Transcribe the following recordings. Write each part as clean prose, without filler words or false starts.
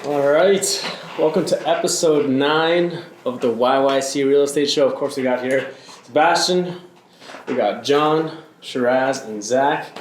All right, welcome to episode 9 of the YYC Real Estate Show. Of course, we got here Sebastian, we got John, Shiraz, and Zach.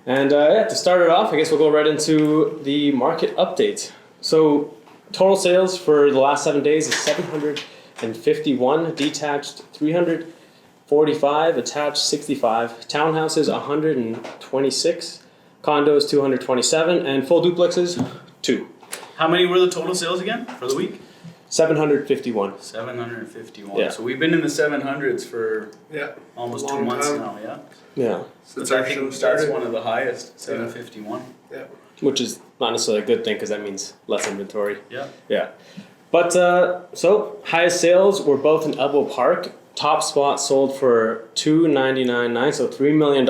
And to start it off, I guess we'll go right into the market update. So, total sales for the last 7 days is 751, detached 345, attached 65, townhouses 126, condos 227, and full duplexes 2. How many were the total sales again for the week? 751. 751. Yeah. So we've been in the 700s for almost 2 months now, yeah? Yeah. So I think that's one of the highest, 751. Yeah. Which is not necessarily a good thing because that means less inventory. Yeah. Yeah. But so highest sales were both in Elbow Park. Top spot sold for $299.9, so $3 million.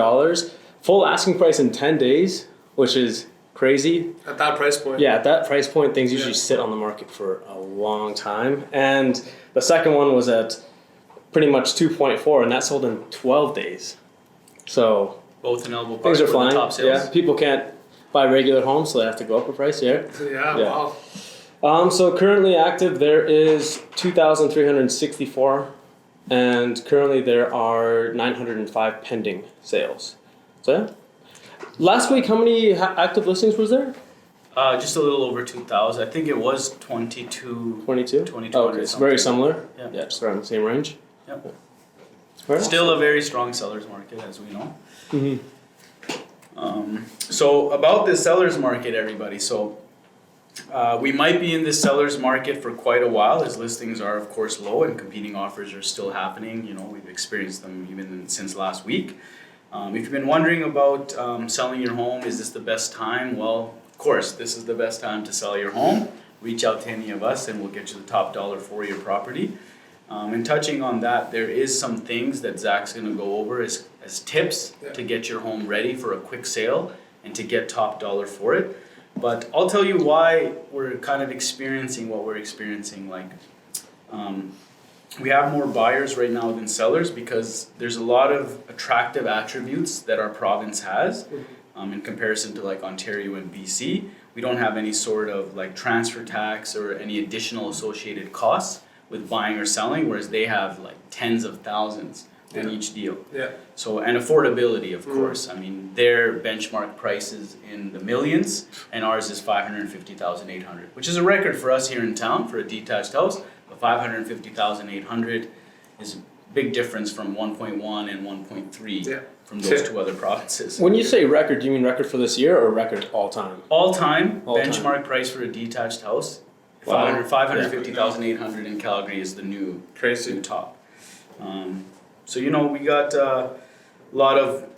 Full asking price in 10 days, which is crazy. At that price point. Yeah, at that price point, things usually sit on the market for a long time. And the second one was at pretty much 2.4, and that sold in 12 days. So both in Elbow Park things are were flying. the top sales. Yeah, people can't buy regular homes, so they have to go up a price. Yeah. Yeah. Wow. So currently active, there is 2,364, and currently there are 905 pending sales. So yeah. Last week, how many active listings was there? Just a little over 2,000. I think it was 22. 22? 22. Oh, okay, it's very similar. Yeah. Yeah, just around the same range. Yep. Right. Still a very strong seller's market, as we know. Mm-hmm. So about the seller's market, everybody. So we might be in this seller's market for quite a while, as listings are, of course, low and competing offers are still happening. You know, we've experienced them even since last week. If you've been wondering about selling your home, is this the best time? Well, of course, this is the best time to sell your home. Reach out to any of us and we'll get you the top dollar for your property. And touching on that, there is some things that Zach's going to go over as tips to get your home ready for a quick sale and to get top dollar for it. But I'll tell you why we're kind of experiencing what we're experiencing. We have more buyers right now than sellers because there's a lot of attractive attributes that our province has in comparison to like Ontario and BC. We don't have any sort of like transfer tax or any additional associated costs with buying or selling, whereas they have like tens of thousands on each deal. Yeah. So, and affordability, of course. I mean, their benchmark price is in the millions and ours is $550,800, which is a record for us here in town for a detached house. But $550,800 is a big difference from 1.1 and 1.3 from those two other provinces. When you say record, do you mean record for this year or record all time? All time benchmark price for a detached house, Wow. $550,800 in Calgary is the new top. So, you know, we got a lot of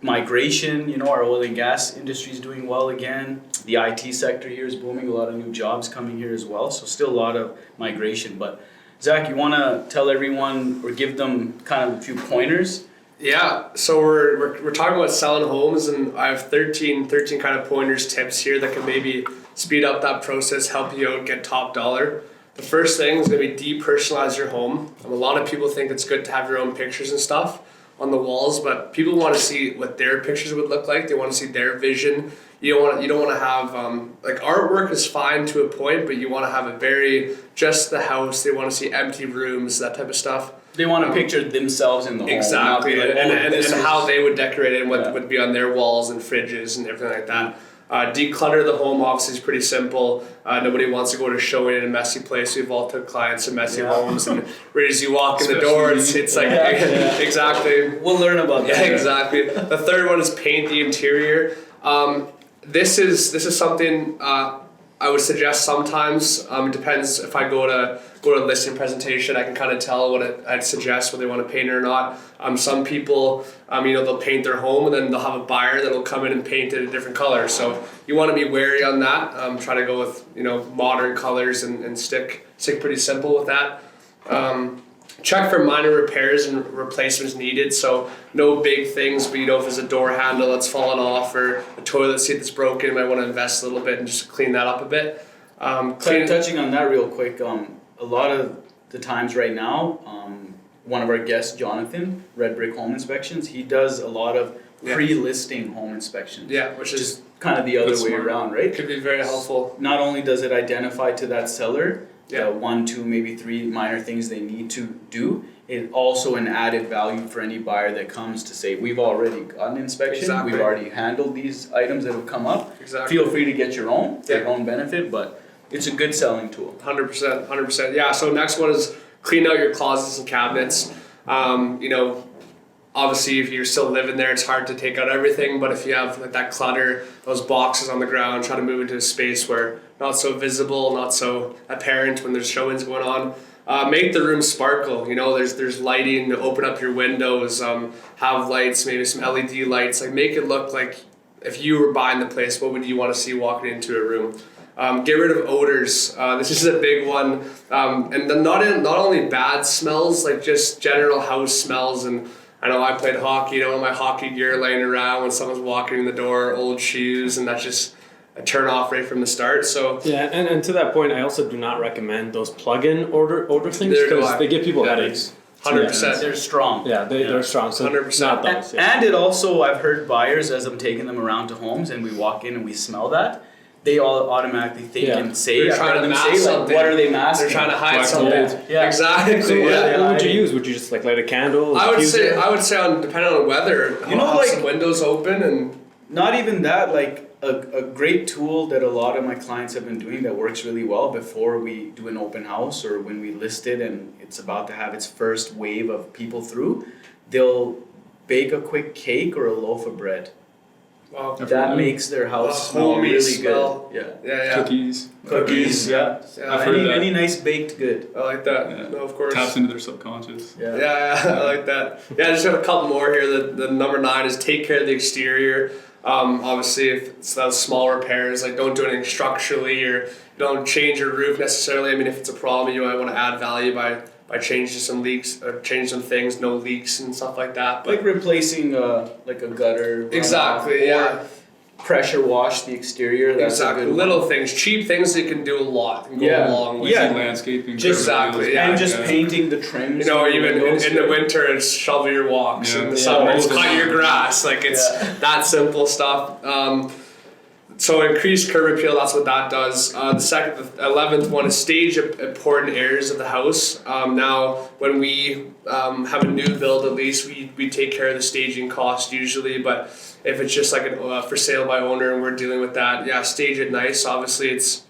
migration. You know, our oil and gas industry is doing well again. The IT sector here is booming. A lot of new jobs coming here as well. So still a lot of migration. But Zach, you want to tell everyone or give them kind of a few pointers? Yeah. So we're talking about selling homes, and I have 13 kind of pointers, tips here that can maybe speed up that process, help you out, get top dollar. The first thing is going to be depersonalize your home. A lot of people think it's good to have your own pictures and stuff on the walls, but people want to see what their pictures would look like. They want to see their vision. You don't want to have like artwork is fine to a point, but you want to have a very just the house. They want to see empty rooms, that type of stuff. They want to picture themselves in the home. Exactly, Like, and how they would decorate it and what would be on their walls and fridges and everything like that. Declutter the home obviously is pretty simple. Nobody wants to go to showing in a messy place. We've all took clients to messy homes, and right as you walk in the door, it's like exactly. We'll learn about that. Yeah, exactly. The third one is paint the interior. This is something I would suggest sometimes. It depends if I go to a listing presentation, I can kind of tell what I'd suggest, whether they want to paint it or not. Some people, they'll paint their home and then they'll have a buyer that'll come in and paint it a different color. So you want to be wary on that. Try to go with modern colors and stick pretty simple with that. Check for minor repairs and replacements needed. So no big things, but if there's a door handle that's fallen off or a toilet seat that's broken, you might want to invest a little bit and just clean that up a bit. Touching on that real quick, a lot of the times right now, one of our guests, Jonathan, Red Brick Home Inspections, he does a lot of pre-listing home inspections. Yeah, which is kind of the other That's way smart. around, right? could be very helpful. Not only does it identify to that seller Yeah. the 1, 2, maybe 3 minor things they need to do, it also an added value for any buyer that comes to say, we've already got an inspection, Exactly. we've already handled these items that have come up. Exactly. Feel free to get your own, for your Yeah. own benefit, but it's a good selling tool. 100%, 100%. Yeah. So next one is clean out your closets and cabinets. You know, obviously if you're still living there, it's hard to take out everything. But if you have like that clutter, those boxes on the ground, try to move into a space where not so visible, not so apparent when there's showings going on. Make the room sparkle. You know, there's lighting. Open up your windows. Have lights, maybe some LED lights. Like make it look like if you were buying the place, what would you want to see walking into a room? Get rid of odors. This is a big one, and not only bad smells, like just general house smells. And I know I played hockey. You know, my hockey gear laying around when someone's walking in the door, old shoes, and that's just a turn off right from the start. So Yeah, and to that point, I also do not recommend those plug-in odor things There do because I. they give people Yeah. headaches. 100%. They're strong. Yeah, they're strong. So 100%. not those. Yeah. And it also, I've heard buyers, as I'm taking them around to homes and we walk in and we smell that, they all automatically think Yeah. and say, They're trying to mask like, something. what are they masking? They're trying to hide Black something. mold. Yeah. Exactly. So yeah. what would you use? Would you just like light a candle? I would diffuse say it? depending on the weather, You know, have like- some windows open and Not even that, like a great tool that a lot of my clients have been doing that works really well before we do an open house or when we list it and it's about to have its first wave of people through, they'll bake a quick cake or a loaf of bread. well, That makes their house A smell homey really smell. good. yeah. Cookies. Cookies, yeah. Yeah, I've heard that. Any nice baked good. I like that. Yeah. No, of course. Taps into their subconscious. Yeah, I like that. Yeah, I just have a couple more here. The number 9 is take care of the exterior. Obviously, if it's those small repairs, like don't do anything structurally or don't change your roof necessarily. I mean, if it's a problem, you might want to add value by changing some leaks or changing some things, no leaks and stuff like that. But Like replacing like a gutter. runoff, exactly, or yeah. Pressure wash the exterior. That's Exactly. a good Little one. things, cheap things that can do a lot and go Yeah. a long way. Yeah. Landscaping. Just curb exactly, appeals, yeah. And just yeah. painting the trims. You know, on the even windows. in the winter, it's shovel your walks. Yeah. In the Yeah. summer, it's Yeah. cut your grass. Like it's Yeah. that simple stuff. So increased curb appeal, that's what that does. The 11th one is stage important areas of the house. Now, when we have a new build, at least we take care of the staging cost usually. But if it's just like a for sale by owner and we're dealing with that, yeah, stage it nice. Obviously, it's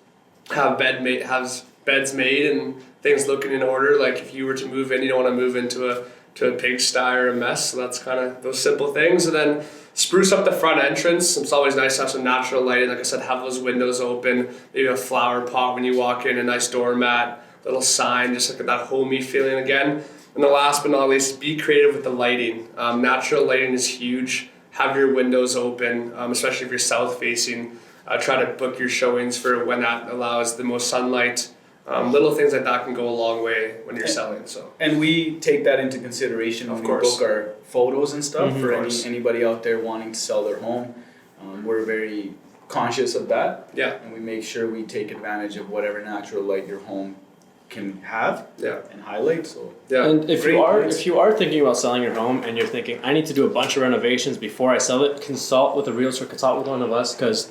has beds made and things looking in order. Like if you were to move in, you don't want to move into a pigsty or a mess. So that's kind of those simple things. And then spruce up the front entrance. It's always nice to have some natural lighting. Like I said, have those windows open. Maybe a flower pot when you walk in, a nice doormat, little sign, just like that homey feeling again. And the last but not least, be creative with the lighting. Natural lighting is huge. Have your windows open, especially if you're south facing. Try to book your showings for when that allows the most sunlight. Little things like that can go a long way when you're selling. So And we take that into consideration when Of we course. book our photos and stuff Mhm. for Of course. anybody out there wanting to sell their home. We're very conscious of that, yeah, and we make sure we take advantage of whatever natural light your home can have yeah, and highlight. So yeah. And if Great points. you are thinking about selling your home and you're thinking I need to do a bunch of renovations before I sell it, consult with a realtor, consult with one of us because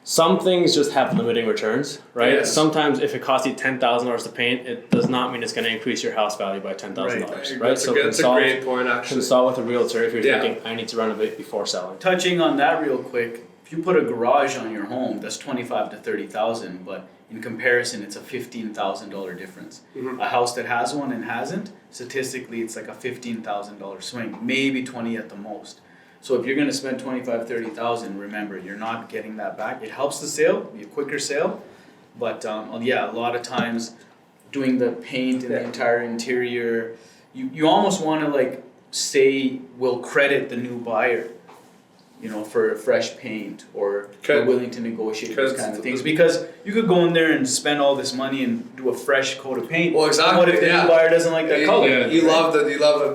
some things just have limiting returns, right? Yes. Sometimes if it costs you $10,000 to paint, it does not mean it's going to increase your house value by $10,000, right? That's a great point, actually. consult with a realtor if you're Yeah. thinking I need to renovate before selling. touching on that real quick, if you put a garage on your home, that's 25 to 30,000, but in comparison, it's a $15,000 difference. Mhm. A house that has one and hasn't, statistically, it's like a $15,000 swing, maybe 20 at the most. So if you're gonna spend 25, 30,000, remember, you're not getting that back. It helps the sale, be a quicker sale, but yeah, a lot of times doing the paint and the Yeah. entire interior, you almost wanna like say, we'll credit the new buyer, you know, for fresh paint, or we're willing to negotiate those kind of things, because you could go in there and spend all this money and do a fresh coat of paint. Well, exactly. What if the yeah. new buyer doesn't like that color? Yeah. You love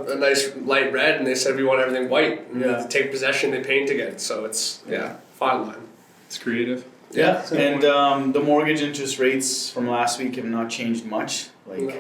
a nice light red, and they said we want everything white. And Yeah. to take possession, they paint again. So it's fine line. It's creative. Yeah, and the mortgage interest rates from last week have not changed much. Like, No.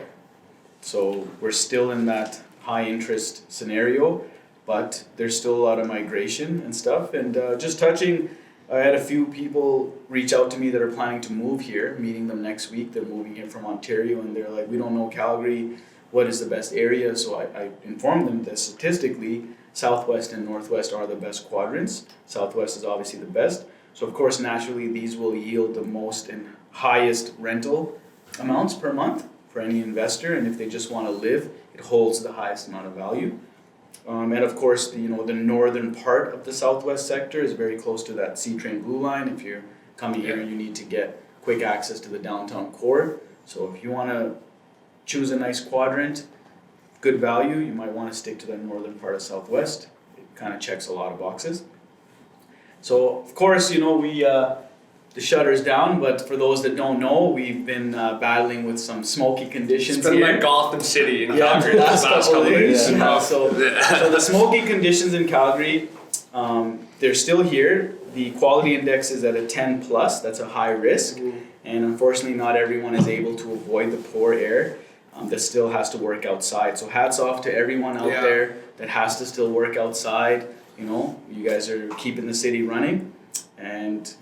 so we're still in that high interest scenario. but there's still a lot of migration and stuff. And just touching, I had a few people reach out to me that are planning to move here, meeting them next week. They're moving here from Ontario, and they're like, we don't know Calgary, what is the best area? So I informed them that statistically, Southwest and Northwest are the best quadrants. Southwest is obviously the best. So of course, naturally, these will yield the most and highest rental amounts per month for any investor. And if they just want to live, it holds the highest amount of value. And of course, the northern part of the Southwest sector is very close to that C-Train Blue Line. If you're coming here, you need to get quick access to the downtown core. So if you want to choose a nice quadrant, good value, you might want to stick to the northern part of Southwest. It kind of checks a lot of boxes. So of course, the shutter's down, but for those that don't know, we've been battling with some smoky conditions It's been here. like Gotham City in Calgary the last couple of days. Yeah. So the smoky conditions in Calgary, they're still here. The quality index is at a 10 plus. That's a high risk, and unfortunately, not everyone is able to avoid the poor air. That still has to work outside. So hats off to everyone out there that has to still work outside. You guys are keeping the city running, and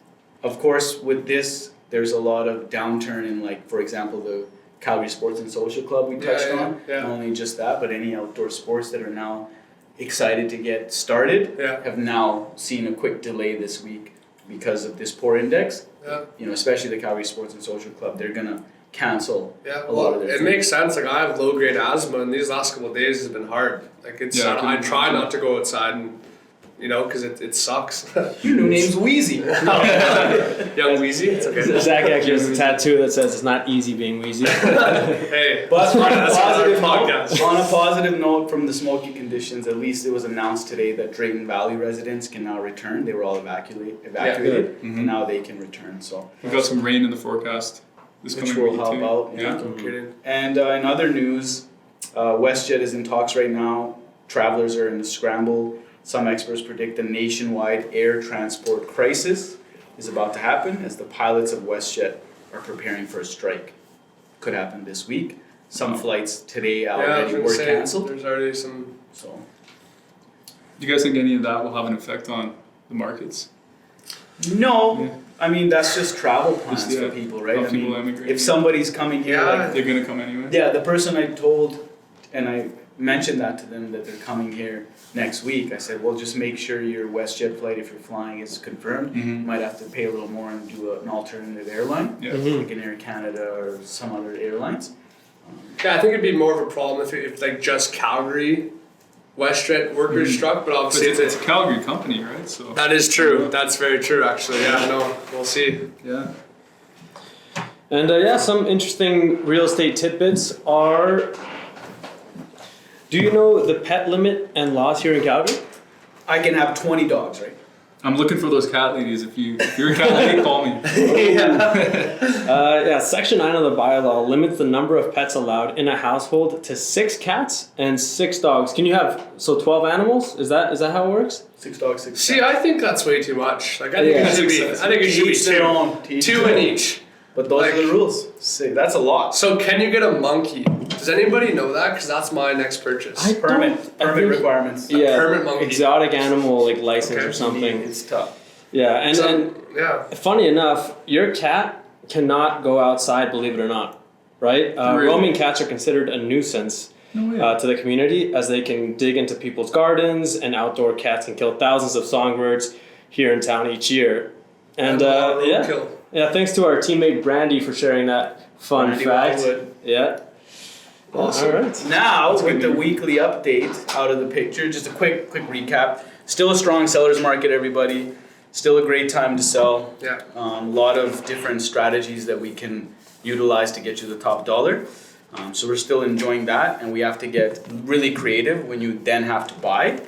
of course, with this, there's a lot of downturn in, like, for example, the Calgary Sports and Social Club we touched on. Not only just that, but any outdoor sports that are now excited to get started have now seen a quick delay this week because of this poor index. Especially the Calgary Sports and Social Club, they're gonna cancel a lot of their it things. makes sense. Like, I have low-grade asthma, and these last couple of days has been hard. Like, I try not to go outside and because it sucks. Your new name's Wheezy. Young Wheezy, it's okay. Zach actually has a tattoo that says it's not easy being wheezy. Hey, But on a, that's positive another note, podcast. on a positive note from the smoky conditions, at least it was announced today that Drayton Valley residents can now return. They were all evacuated, and now they can return. So We've got some rain in the forecast this which coming will week help too. out. Yeah. No kidding. And in other news, WestJet is in talks right now. Travelers are in a scramble. Some experts predict a nationwide air transport crisis is about to happen as the pilots of WestJet are preparing for a strike. Could happen this week. Some flights today already were canceled. There's already some. So Do you guys think any of that will have an effect on the markets? no, Yeah. I mean that's just travel plans Just, for people, right? how I people mean, emigrate. if somebody's coming here, like, They're gonna come anyway. the person I told, and I mentioned that to them that they're coming here next week. I said, well, just make sure your WestJet flight, if you're flying, is confirmed. You might have to pay a little more and do an alternative airline, Yeah. like an Air Canada or some other airlines. Yeah, I think it'd be more of a problem if like just Calgary WestJet workers struck, but But obviously it's a Calgary company, right? So that is true. That's very true, actually. Yeah, no, we'll see. yeah. And some interesting real estate tidbits are, do you know the pet limit and laws here in Calgary? I can have 20 dogs, right? I'm looking for those cat ladies. If you're a cat lady, call me. Section 9 of the bylaw limits the number of pets allowed in a household to 6 cats and 6 dogs. Can you have 12 animals? Is that how it works? 6 dogs, 6 See, I think that's way too much. Like, I think Yeah. it should be. I think it should be Each their two. own. To each Two their in own. each. But those Like- are the rules. That's a lot. So can you get a monkey? Does anybody know that? Because that's my next purchase. Permit requirements. Yeah, permit monkey. exotic animal like license Okay. or something. It's tough. Yeah, and Yeah. funny enough, your cat cannot go outside, believe it or not, right? Really? Roaming cats are considered a nuisance No way. to the community as they can dig into people's gardens, and outdoor cats can kill thousands of songbirds here in town each year. And Roadkill. thanks to our teammate Brandy for sharing that fun Randy fact. Wildwood. Yeah. Awesome. All right. Now, That's with good the news. weekly update out of the picture, just a quick recap. Still a strong seller's market, everybody. Still a great time to sell. Yeah. A lot of different strategies that we can utilize to get you the top dollar. So we're still enjoying that, and we have to get really creative when you then have to buy.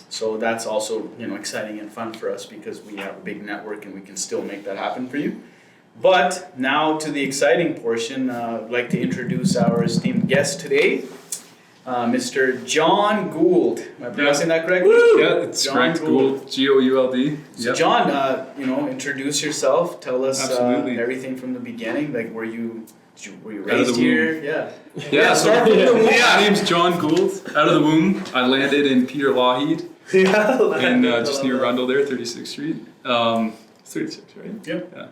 So that's also exciting and fun for us because we have a big network and we can still make that happen for you. But now to the exciting portion, I'd like to introduce our esteemed guest today. Mr. John Gould. Am I pronouncing that correctly? Yeah, it's John correct. Gould, Gould. So Yep. John, introduce yourself. Tell us Absolutely. everything from the beginning. Like, were you Out of raised the here? Yeah. Yeah, so start from the womb. my name's John Gould. Out of the womb, I landed in Peter Lougheed, and just near Rundle there, 36th Street. 36, right? Yep. Yeah.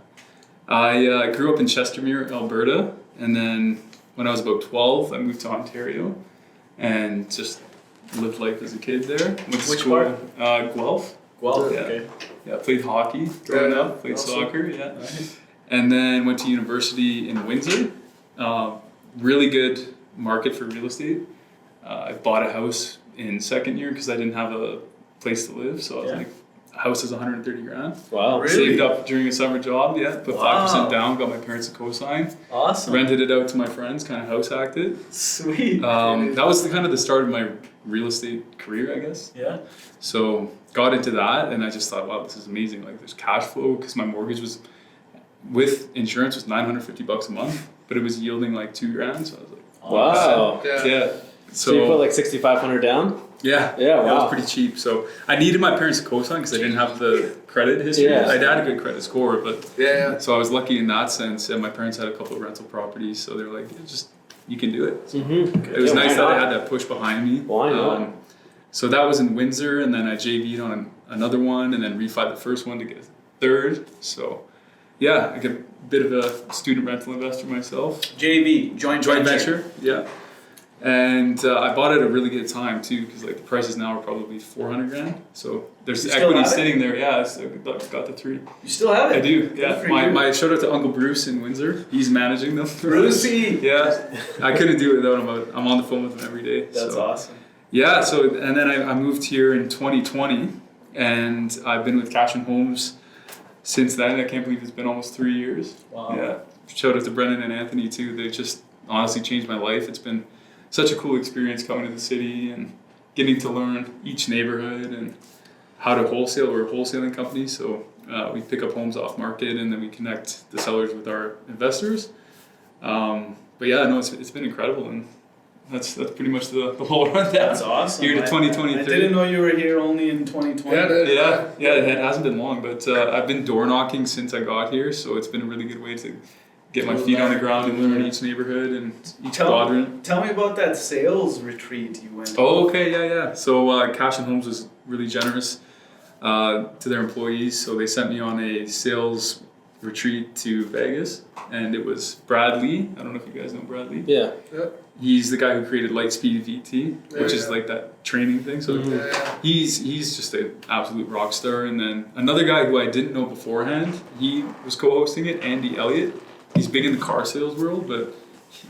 I grew up in Chestermere, Alberta, and then when I was about 12, I moved to Ontario, and just lived life as a kid there. Went to Which school, part? Guelph. Well, Yeah. okay. Yeah, played hockey growing Yeah, up, played awesome. soccer, yeah. Nice. And then went to university in Windsor. Really good market for real estate. I bought a house in second year because I didn't have a place to live. So I was Yeah. like, a house is 130 grand. Wow. Really? Saved up during a summer job, yeah. Put 5% down, got my parents to co-sign. Awesome. Rented it out to my friends, kind of house hacked it. Sweet. That was kind of the start of my real estate career, I guess. Yeah. So got into that, and I just thought, wow, this is amazing. Like, there's cash flow because my mortgage was with insurance was $950 a month, but it was yielding like $2 grand. So I was like, Wow. Yeah. yeah. So you put like 6,500 down? Yeah, Yeah, It was wow. pretty cheap. So I needed my parents to co-sign because I didn't have the credit history. Yeah. I had a good credit score, but Yeah. so I was lucky in that sense. And my parents had a couple of rental properties, so they're like, you can do it. Mm-hmm. It was Yeah, nice why that I not? had that push behind me. Why not? So that was in Windsor, and then I JV'd on another one, and then refied the first one to get a third. So yeah, I get a bit of a student rental investor myself. JV, joint venture. Yeah. And I bought it at a really good time too, because like the prices now are probably 400 grand. So there's You still equity have it? sitting there. Yeah, so I got the 3. You still have it? I do. Good Yeah. for My, you. my shout out to Uncle Bruce in Windsor. He's managing them. Brucey. Yeah. I couldn't do it without him. I'm on the phone with him every day. That's so. awesome. Yeah. So and then I moved here in 2020, and I've been with Cashyn Homes since then. I can't believe it's been almost 3 years. Wow. Yeah. Shout out to Brendan and Anthony too. They just honestly changed my life. It's been such a cool experience coming to the city and getting to learn each neighborhood and how to wholesale. We're a wholesaling company, so we pick up homes off market and then we connect the sellers with our investors. But yeah, no, it's been incredible, and that's pretty much the whole rundown. That's awesome. Here to 2023. I didn't know you were here only in 2020. Yeah, It hasn't been long, but I've been door knocking since I got here, so it's been a really good way to get my feet on the ground and learn each neighborhood and each quadrant. Tell me about that sales retreat you went. Oh, okay, yeah. So Cashyn Homes was really generous to their employees, so they sent me on a sales retreat to Vegas, and it was Brad Lee. I don't know if you guys know Brad Lee. Yeah. He's the guy who created Lightspeed VT, which is Yeah. like that training thing. So Yeah. he's just an absolute rock star. And then another guy who I didn't know beforehand, he was co-hosting it, Andy Elliott. He's big in the car sales world, but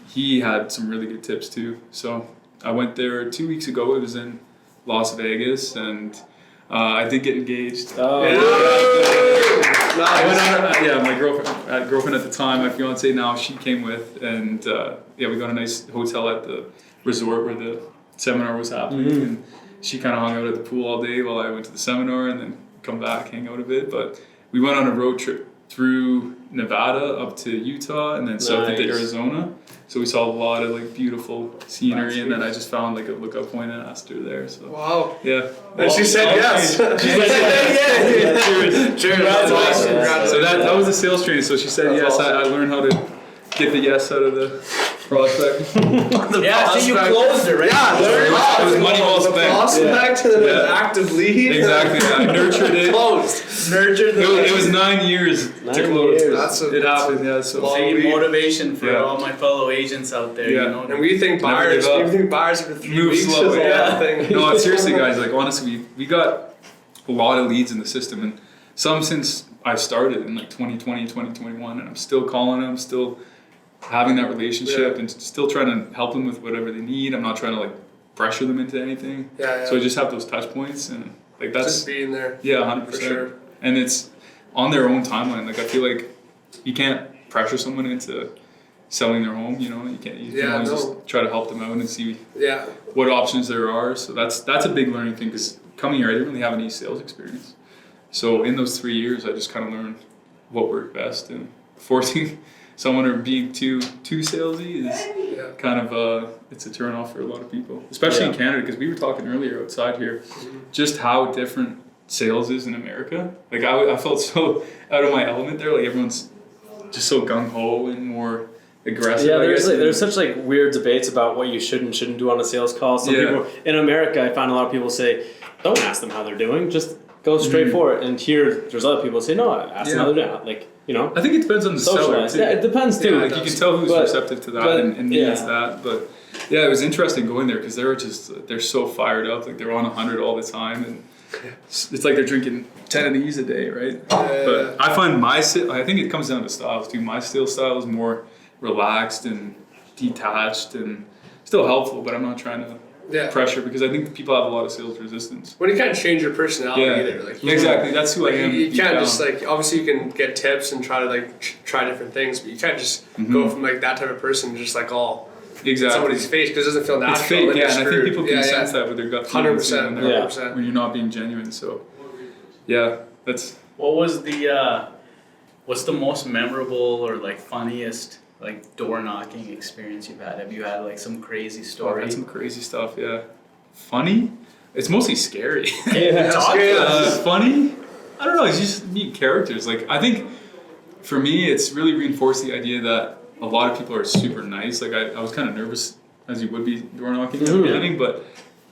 he had some really good tips too. So I went there 2 weeks ago. It was in Las Vegas, and I did get engaged. Oh. I went on, yeah, my girlfriend at the time, my fiance now, she came with, and yeah, we got a nice hotel at the resort where the seminar was happening, and she kind of hung out at the pool all day while I went to the seminar, and then come back, hang out a bit. But we went on a road trip through Nevada up to Utah, and then south into Nice. Arizona. So we saw a lot of like beautiful scenery, That's and then I just found like a lookout point and asked her there. So Wow. yeah. And she said yes. Cheers. Congratulations. So that was the sales training. So she said That's yes. awesome. I learned how to get the yes out of the prospect. Yeah, so you prospect. closed it, right? Yeah, It was money well the spent. prospect and Yeah. an active lead. Exactly. I nurtured it. Closed. Nurtured the It was 9 years to 9 close. years. It happened. Yeah. So Long See, lead. motivation for Yeah. all my fellow agents out there. Yeah. You know, And we think Never buyers. give up. We think buyers for 3 Move weeks slow, is a yeah. lot of thing. no, seriously, guys. Like honestly, we got a lot of leads in the system, and some since I started in like 2020, 2021, and I'm still calling them, still having that relationship, Yeah. and still trying to help them with whatever they need. I'm not trying to like pressure them into anything. Yeah. So I just have those touch points, and like that's just being there. yeah, 100%. For sure. And it's on their own timeline. Like I feel like you can't pressure someone into selling their home. You know, you can't. You can Yeah, always no. just try to help them out and see Yeah. what options there are. So that's a big learning thing, because coming here I didn't really have any sales experience. So in those 3 years I just kind of learned what worked best, and forcing someone or being too salesy is kind of it's a turn off for a lot of people, especially in Canada, because we were talking earlier outside here, just how different sales is in America. Like I felt so out of my element there. Like everyone's just so gung ho and more aggressive. Yeah, I guess. there's such like weird debates about what you should and shouldn't do on a sales call. Some people in America, I find a lot of people say, don't ask them how they're doing, just go straight for it. And here, there's other people who say, no, ask them how they're doing. Like, you know, I think it depends on the seller too. Yeah, it depends too. Like you can tell who's receptive to that and needs that. But yeah, it was interesting going there because they're so fired up. Like they're on 100 all the time, and it's like they're drinking 10 of these a day, right? But I find I think it comes down to styles too. My sales style is more relaxed and detached and still helpful, but I'm not trying to pressure because I think people have a lot of sales resistance. When you can't change your personality either. Like exactly, that's who I am. You can't just like, obviously you can get tips and try to like try different things, but you can't just go from like that type of person just like all somebody's face because it doesn't feel natural. It's fake, and I think people can sense that with their gut feeling 100%. when you're not being genuine. So yeah, that's. What was what's the most memorable or like funniest like door knocking experience you've had? Have you had like some crazy story? I've had some crazy stuff, yeah. Funny? It's mostly scary. Funny? I don't know, it's just neat characters. Like I think for me it's really reinforced the idea that a lot of people are super nice. Like I was kind of nervous as you would be door knocking at the beginning, but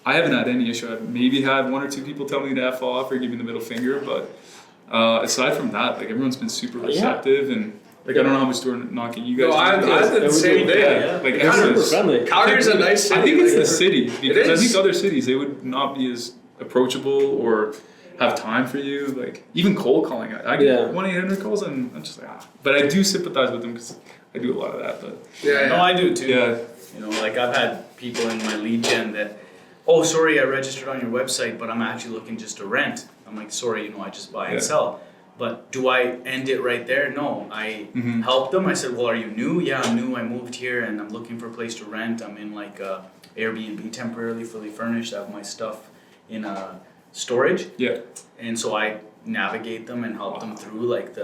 I haven't had any issue. I've maybe had one or two people tell me to F off or give me the middle finger, but aside from that, like everyone's been super receptive and like I don't know how much door knocking you guys. No, I did the same thing. Like everyone's friendly. Calgary's a nice city. I think it's the city because I think other cities they would not be as approachable or have time for you. Like even cold calling, I get 1-800 calls and I'm just like But I do sympathize with them because I do a lot of that. But no, I do too. Yeah, you know, like I've had people in my lead gen that, oh sorry, I registered on your website, but I'm actually looking just to rent. I'm like, sorry, you know, I just buy and sell. But do I end it right there? No, I helped them. I said, well, are you new? Yeah, I'm new. I moved here and I'm looking for a place to rent. I'm in like Airbnb temporarily, fully furnished. I have my stuff in storage. Yeah. And so I navigate them and help them through like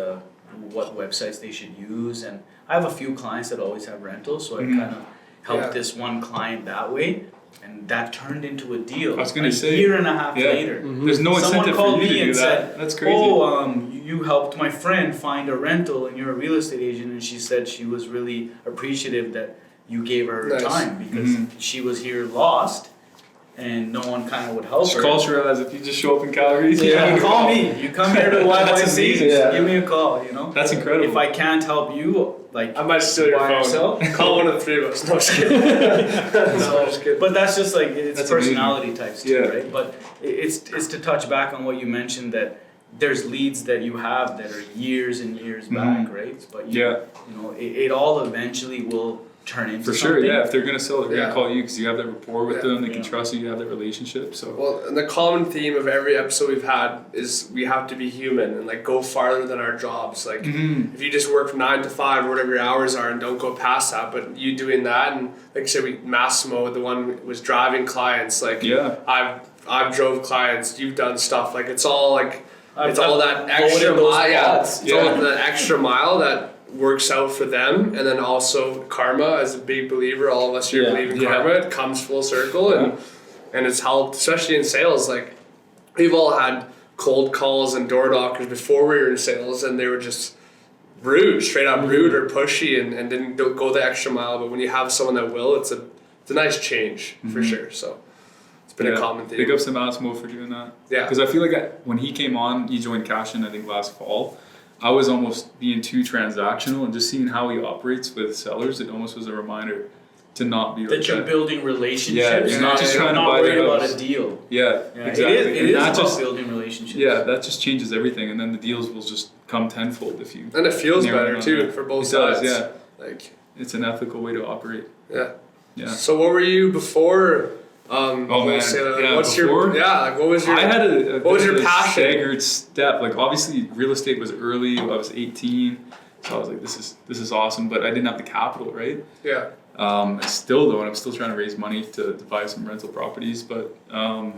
what websites they should use. And I have a few clients that always have rentals, so I kind of helped this one client that way. And that turned into a deal. I was going to say a year and a half later. There's no incentive for you to do that. Said, that's crazy. Oh, you helped my friend find a rental and you're a real estate agent. And she said she was really appreciative that you gave her time because she was here lost and no one kind of would help her. Call Shiraz if you just show up in Calgary. Yeah, call me. You come here to YYC, give me a call, you know. That's incredible. If I can't help you, like I might steal your phone. Yourself. Call one of the three of us. No, just kidding. Just kidding. But that's just like it's that's personality types too, right? But it's to touch back on what you mentioned that there's leads that you have that are years and years back, right? But you know, it all eventually will turn into for something. sure. Yeah, if they're gonna sell it, they're gonna call you because you have that rapport with them. They can trust you. You have that relationship. So well, and the common theme of every episode we've had is we have to be human and like go farther than our jobs. Like if you just work from 9 to 5 or whatever your hours are and don't go past that, but you doing that and like I said, Massimo, the one was driving clients. Like I've drove clients. You've done stuff. Like it's all like it's all that extra mile. It's all that extra mile that works out for them, and then also karma. As a big believer, all of us here believe in karma. It comes full circle, and it's helped, especially in sales. Like we've all had cold calls and door knockers before we were in sales, and they were just rude, straight up rude or pushy, and didn't go the extra mile. But when you have someone that will, it's a nice change for sure. So it's been a common thing. Big ups to Massimo for doing that. Yeah, because I feel like when he came on, he joined Cashyn, I think last fall. I was almost being too transactional, and just seeing how he operates with sellers, it almost was a reminder to not be that you're building relationships. You're not just trying to buy worried about a deal. Exactly. It is about just building relationships. Yeah, that just changes everything, and then the deals will just come tenfold if you. And it feels better too for both sides. Yeah, like it's an ethical way to operate. Yeah. So what were you before? Man, what's before? Like what was your? I had what was your passion? Staggered step. Like obviously, real estate was early. I was 18, so I was like, this is awesome. But I didn't have the capital, right? Yeah. I still don't. I'm still trying to raise money to buy some rental properties. But I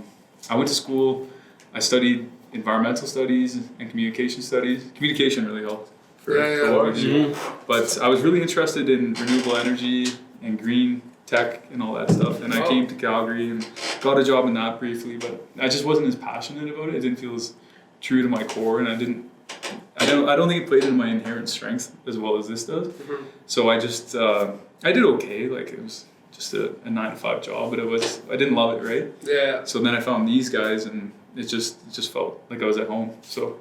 went to school. I studied environmental studies and communication studies. Communication really helped for what we do. But I was really interested in renewable energy and green tech and all that stuff. And I came to Calgary and got a job in that briefly, but I just wasn't as passionate about it. It didn't feel as true to my core, and I don't think it played into my inherent strength as well as this does. Mm-hmm. So I just I did okay. Like it was just a 9-to-5 job, but I didn't love it, right? Yeah. So then I found these guys, and it just felt like I was at home. So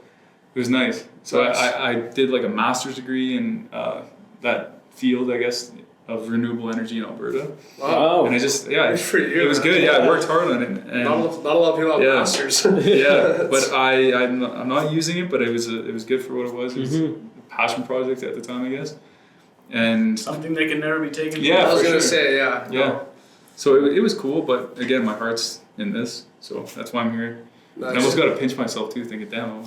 it was nice. So Nice. I did like a master's degree in that field, I guess, of renewable energy in Alberta. Wow. And I just Good for you, it was man. good. Yeah, I worked hard on it. And Not a lot of people have Yeah. masters. yeah, but I'm not using it, but it was good for what it was. It was Mhm. a passion project at the time, I guess. And Something that can never be taken. Yeah, I was for gonna sure. say, yeah. yeah, so it was cool, but again, my heart's in this, so that's why I'm here. Nice. And I almost got to pinch myself too, thinking, damn, I'm on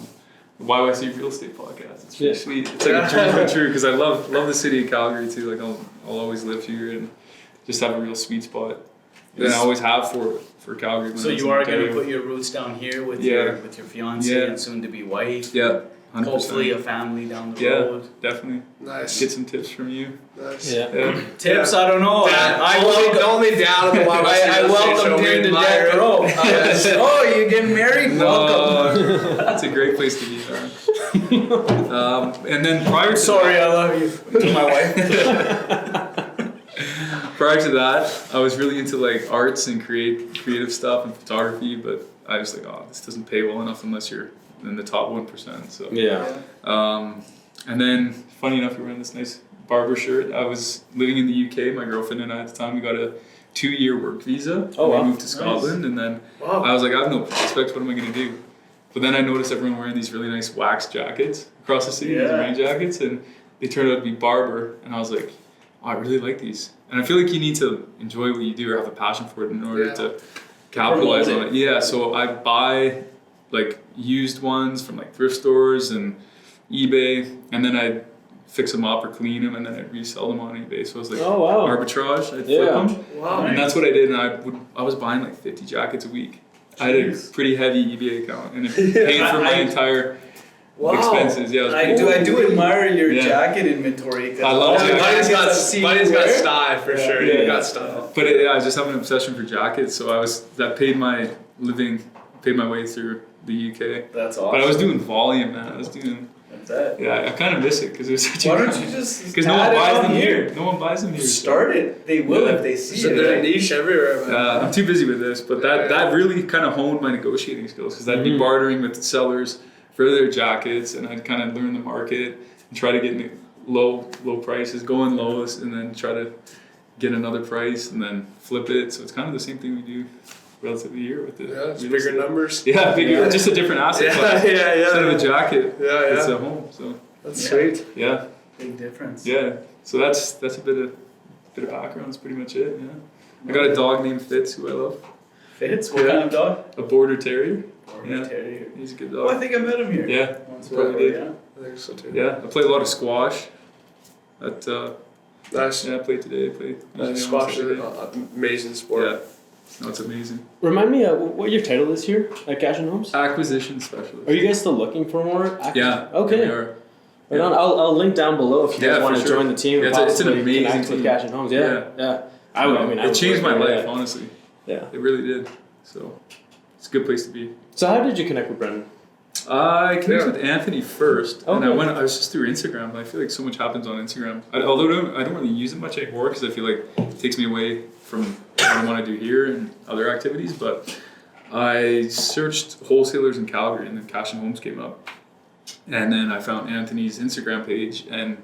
the YYC Real Estate Podcast. It's pretty Yeah. sweet. It's like a dream come true because I love the city of Calgary too. Like I'll always live here and just have a real sweet spot. And I always have for Calgary. when So I was you in are going to Ontario. put your roots down here with Yeah. your fiance Yeah. and soon to be wife. Yeah, 100%. Hopefully a family down the Yeah. road. Definitely. Nice. Get some tips from you. Nice. Yeah. Yeah. Tips, I don't know. Only down at the YYC I Real Estate Show, welcomed we him to admire death it. row. Yes. Oh, you getting married? Welcome. No, that's a great place to be. And then prior to Sorry, I love you. To my wife. prior to that, I was really into like arts and creative stuff and photography, but I was like, oh, this doesn't pay well enough unless you're in the top 1%. So, Yeah. and then funny enough, you're wearing this nice barber shirt. I was living in the UK. My girlfriend and I at the time, we got a 2-year work visa. Oh, we wow. moved to Scotland, and then Wow. I was like, I have no prospects. What am I gonna do? But then I noticed everyone wearing these really nice wax jackets across the city, these Yeah. rain jackets, and they turned out to be barber. And I was like, oh, I really like these. And I feel like you need to enjoy what you do or have a passion for it in order Yeah. to capitalize Promote on it. Yeah, so I buy like used ones from like thrift stores and eBay, and then I'd fix them up or clean them, and then I'd resell them on eBay. So it was like Oh, wow. arbitrage. I'd Yeah. flip them. Wow. And that's what I did, and I was buying like 50 jackets a week. I had a Jeez. pretty heavy eBay account, and it paid for my entire Wow. expenses. Yeah, it was I pretty do cool. admire your Yeah. jacket inventory. 'cause I love all it. the Buddy's jackets I've got seen wear- style for Yeah. sure. Yeah. You got style. But I just have an obsession for jackets, so that paid my way through the UK. That's awesome. But I was doing volume, man. I was doing, That's it. I kind of miss it because it was such a. Why don't you just Because no one add it buys on them here. No one buys them here. Start it. They will Yeah. if they see So it. there's a right? niche everywhere, man. I'm too busy with this, but that really kind of honed my negotiating skills because I'd be Mhm. bartering with the sellers for their jackets, and I'd kind of learn the market and try to get low prices, go in lowest, and then try to get another price and then flip it. So it's kind of the same thing we do relatively here with the Yeah, it's real bigger estate. numbers. Yeah, bigger, just a different asset Yeah, class. yeah, Instead of yeah. a jacket, Yeah, it's yeah. a home. So That's Yeah. sweet. yeah, Big difference. yeah. So that's a bit of background. That's pretty much it. Yeah. I got a dog named Fitz who I love, Fitz? What Yeah. kind of dog? a border terrier. Or Yeah. terrier. He's a good Oh, I dog. think I met him here. Yeah, Once probably before, did. yeah. I think so too. yeah. I play a lot of squash. That Nice. yeah, I played today. I played usually Squash almost is every day. an amazing sport. Yeah, no, it's amazing. Remind me what your title is here at Cashyn Homes. Acquisition specialist. Are you guys still looking for more? Yeah. Okay. We are. Right on. I'll link down below if you Yeah, guys want for to sure. join the team. Yeah, and it's an possibly amazing connect with team. Cashyn Homes. Yeah. I would it changed my work there, life, yeah. honestly. Yeah. It really did. So it's a good place to be. So how did you connect with Brendan? I connected Yeah. with Anthony first, and Okay. I was just through Instagram. I feel like so much happens on Instagram. Although I don't really use it much anymore because I feel like it takes me away from what I want to do here and other activities. But I searched wholesalers in Calgary, and then Cashyn Homes came up, and then I found Anthony's Instagram page, and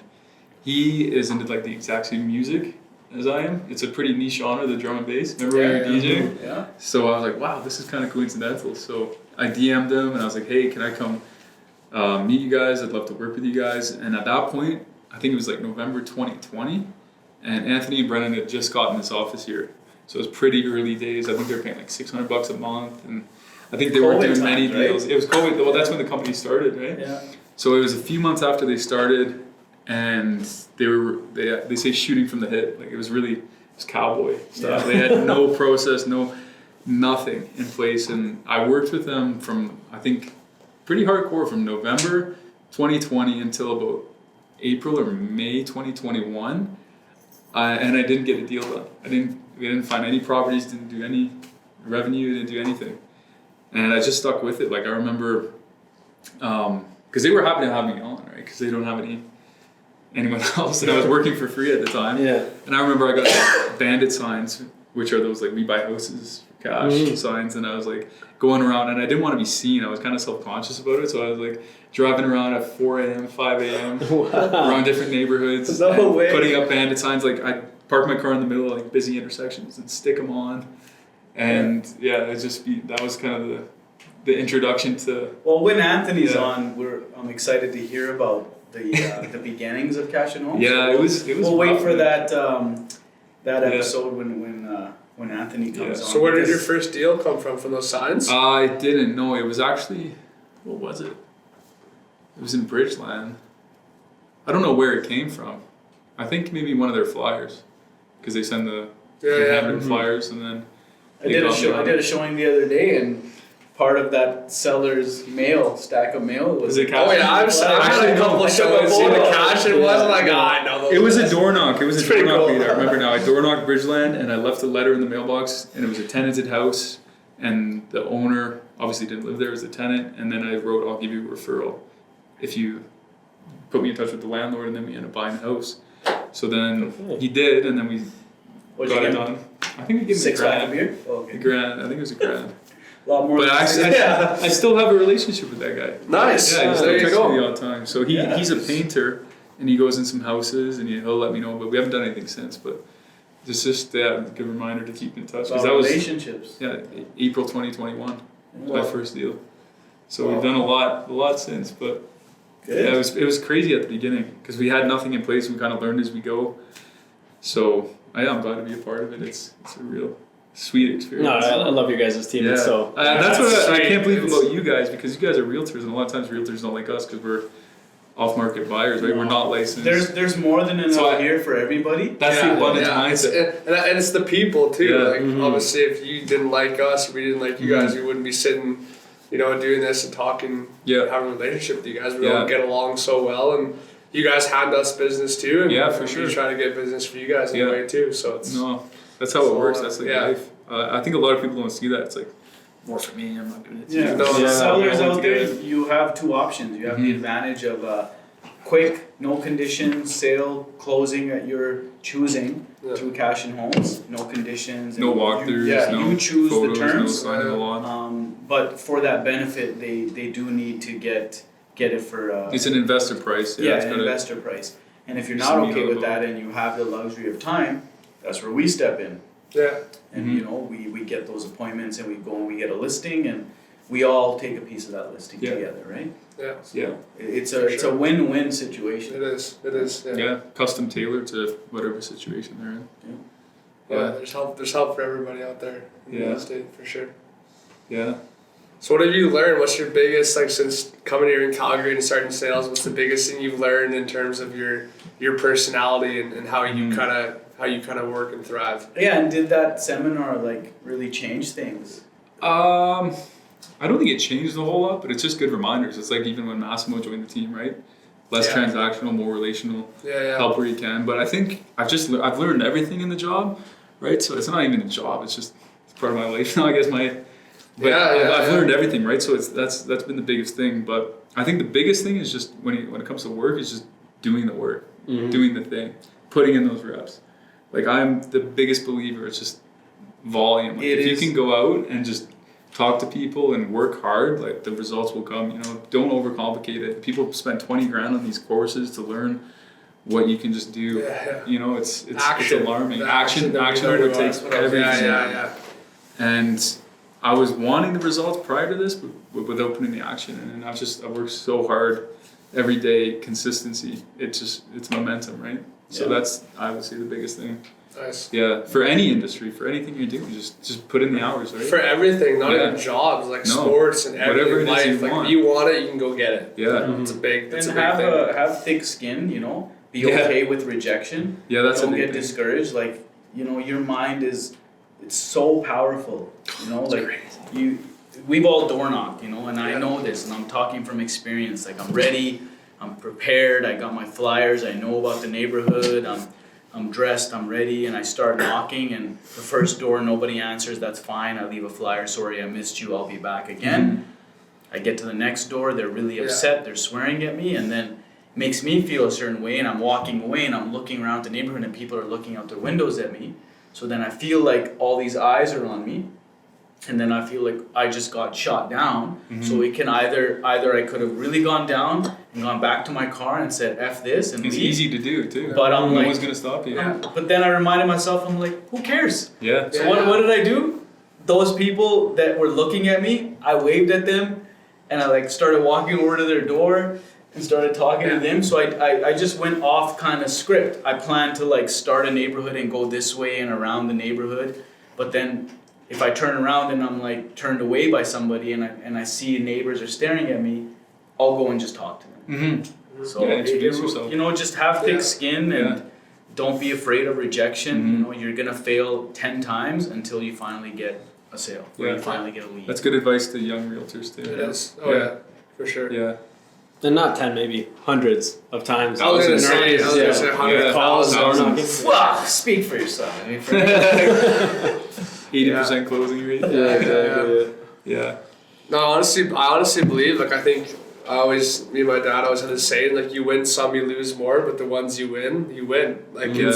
he is into like the exact same music as I am. It's a pretty niche genre, the drum and bass. Remember when you were DJing? Yeah. So I was like, wow, this is kind of coincidental. So I DM'd him and I was like, hey, can I come meet you guys? I'd love to work with you guys. And at that point, I think it was like November 2020, and Anthony and Brennan had just gotten this office here. So it was pretty early days. I think they were paying like $600 a month, and I think they weren't COVID doing many times, right? deals. It was COVID. Well, that's when the company started, right? Yeah. So it was a few months after they started, and they say shooting from the hip. Like it was cowboy stuff. Yeah. They had no process, nothing in place, and I worked with them from I think pretty hardcore from November 2020 until about April or May 2021. and I didn't get a deal done. We didn't find any properties, didn't do any revenue, didn't do anything. And I just stuck with it. Like I remember, because they were happy to have me on, right? Because they don't have anyone else, and I was working for free at the time. Yeah. And I remember I got bandit signs, which are those like we buy houses for cash signs, and I was like going around, and I didn't want to be seen. I was kind of self-conscious about it, so I was like driving around at 4 a.m., 5 a.m. around different neighborhoods, No way. putting up bandit signs. Like I park my car in the middle of like busy intersections and stick them on, and that was kind of the introduction to. Well, when Anthony's on, I'm excited to hear about the beginnings of Cashyn Homes. Yeah, it was. We'll wait rough, for man. that episode when Anthony comes on. So where did your because- first deal come from those signs? I didn't know. It was actually, what was it? It was in Bridgeland. I don't know where it came from. I think maybe one of their flyers, because they send the handwritten flyers, and then I did a showing the other day, and part of that seller's stack of mail was. Is it Oh yeah, I've had a couple of shows in the cash and wasn't like, I know those. It was a door knock. It was a door pretty knock cool. lead. I remember now. I door knocked Bridgeland, and I left a letter in the mailbox, and it was a tenanted house, and the owner obviously didn't live there as a tenant, and then I wrote, I'll give you a referral if you put me in touch with the landlord, and then we ended up buying the house. So then he did, and then we What'd got you it give him? done. I think we gave him Six a pack of grand. beer? Oh, okay. A grand. I think it was a grand. A lot more But than I still have a relationship with that guy. Nice. Yeah, he still There you texts go. me all the time. So he's a painter, and he goes in some houses, and he'll let me know. But we haven't done anything since. But it's just a good reminder to keep in touch, because that was relationships. April 2021, Wow. my first deal. So we've done a lot since. But Good. yeah, it was crazy at the beginning because we had nothing in place. We kind of learned as we go. So I'm glad to be a part of it. It's a real sweet experience. No, I love your guys' team. Yeah, So that's what I can't believe It's- about you guys, because you guys are realtors, and a lot of times realtors don't like us because we're off-market buyers, right? We're not licensed. There's more than enough here for everybody. That's the abundance It's- mindset. and it's the people too. Yeah. Like obviously, if you didn't like us, we didn't like you guys, we wouldn't be sitting, doing this and talking, having a relationship with you guys. We all get along so well, and you guys hand us business too, and Yeah, for we sure. try to get business for you guys in a way too. So it's No, that's how it So, works. That's like yeah. life. I think a lot of people don't see that. It's like, more for me, I'm not doing it. Yeah, No, sellers we all out there, together. you have two options. You have the advantage of quick, no conditions sale closing at your choosing through Cashyn Homes, no conditions. No and walkthroughs, no you choose photos, the no terms. signing the law. But for that benefit, they do need to get it for It's an investor price. yeah, it's an gotta- investor price. And if you're Just not meet okay all with of that and you have the luxury of time, that's where we step in. yeah. And we get those appointments and we go and we get a listing and we all take a piece of that listing together, right? Yeah, Yeah, It's a win-win situation. it is. It is. Yeah. yeah, custom tailored to whatever situation they're in. Yeah, there's help for everybody out there in real Yeah. estate for sure. Yeah. So what have you learned? What's your biggest, like, since coming here in Calgary and starting sales? What's the biggest thing you've learned in terms of your personality and how you kind of work and thrive? Yeah, and did that seminar really change things? I don't think it changed a whole lot, but it's just good reminders. It's like even when Massimo joined the team, right? Less transactional, more relational. Yeah. Help where you can. But I think I've learned everything in the job, right? So it's not even a job. It's just part of my life now. I guess I've learned everything, right? So that's been the biggest thing. But I think the biggest thing is just when it comes to work is just doing the work, doing the thing, putting in those reps. Like I'm the biggest believer. It's just volume. Like if you can go out and just talk to people and work hard, like the results will come. Don't overcomplicate it. People spend 20 grand on these courses to learn what you can just do. It's alarming. Action overtakes everything. Yeah. And I was wanting the results prior to this, but without putting the action in. And I've worked so hard every day, consistency. It's momentum, right? So that's, I would say, the biggest thing. Nice. Yeah, for any industry, for anything you're doing, just put in the hours, right? For everything, not even jobs, like sports and whatever everything it is life. you Like want. if you want it, you can go get it. Yeah. It's a big And thing. have thick skin, be okay with rejection. Yeah, that's Don't a big get thing. discouraged. Your mind it's so powerful. We've all door knocked, and I know this, and I'm talking from experience. I'm ready, I'm prepared, I got my flyers, I know about the neighborhood, I'm I'm dressed, I'm ready, and I start knocking, and the first door nobody answers, that's fine. I leave a flyer, sorry I missed you, I'll be back again. I get to the next door, they're really upset, they're swearing at me, and then it makes me feel a certain way, and I'm walking away and I'm looking around the neighborhood and people are looking out their windows at me. So then I feel like all these eyes are on me, and then I feel like I just got shot down. So it can either I could have really gone down and gone back to my car and said F this and It's leave. easy to do too. But I'm no like, one's gonna stop you. but then I reminded myself, I'm like, who cares? Yeah. So what did I do? Those people that were looking at me, I waved at them, and I like started walking over to their door and started talking to them. So I just went off kind of script. I planned to like start a neighborhood and go this way and around the neighborhood, but then if I turn around and I'm like turned away by somebody and I see neighbors are staring at me, I'll go and just talk to them. So introduce yourself. you know, just have thick skin and don't be afraid of rejection. You know, you're gonna fail 10 times until you finally get a sale or you finally get a lead. That's good advice to young realtors too. It is. Oh yeah, for sure. Yeah. And not 10, maybe hundreds of times. I was gonna say 100 calls, door knocking. Wow, speak for yourself. I mean, 80% closing rate. Yeah. No, I honestly believe, like, I think me and my dad always had this saying, like, you win some, you lose more, but the ones you win, you win. Like, you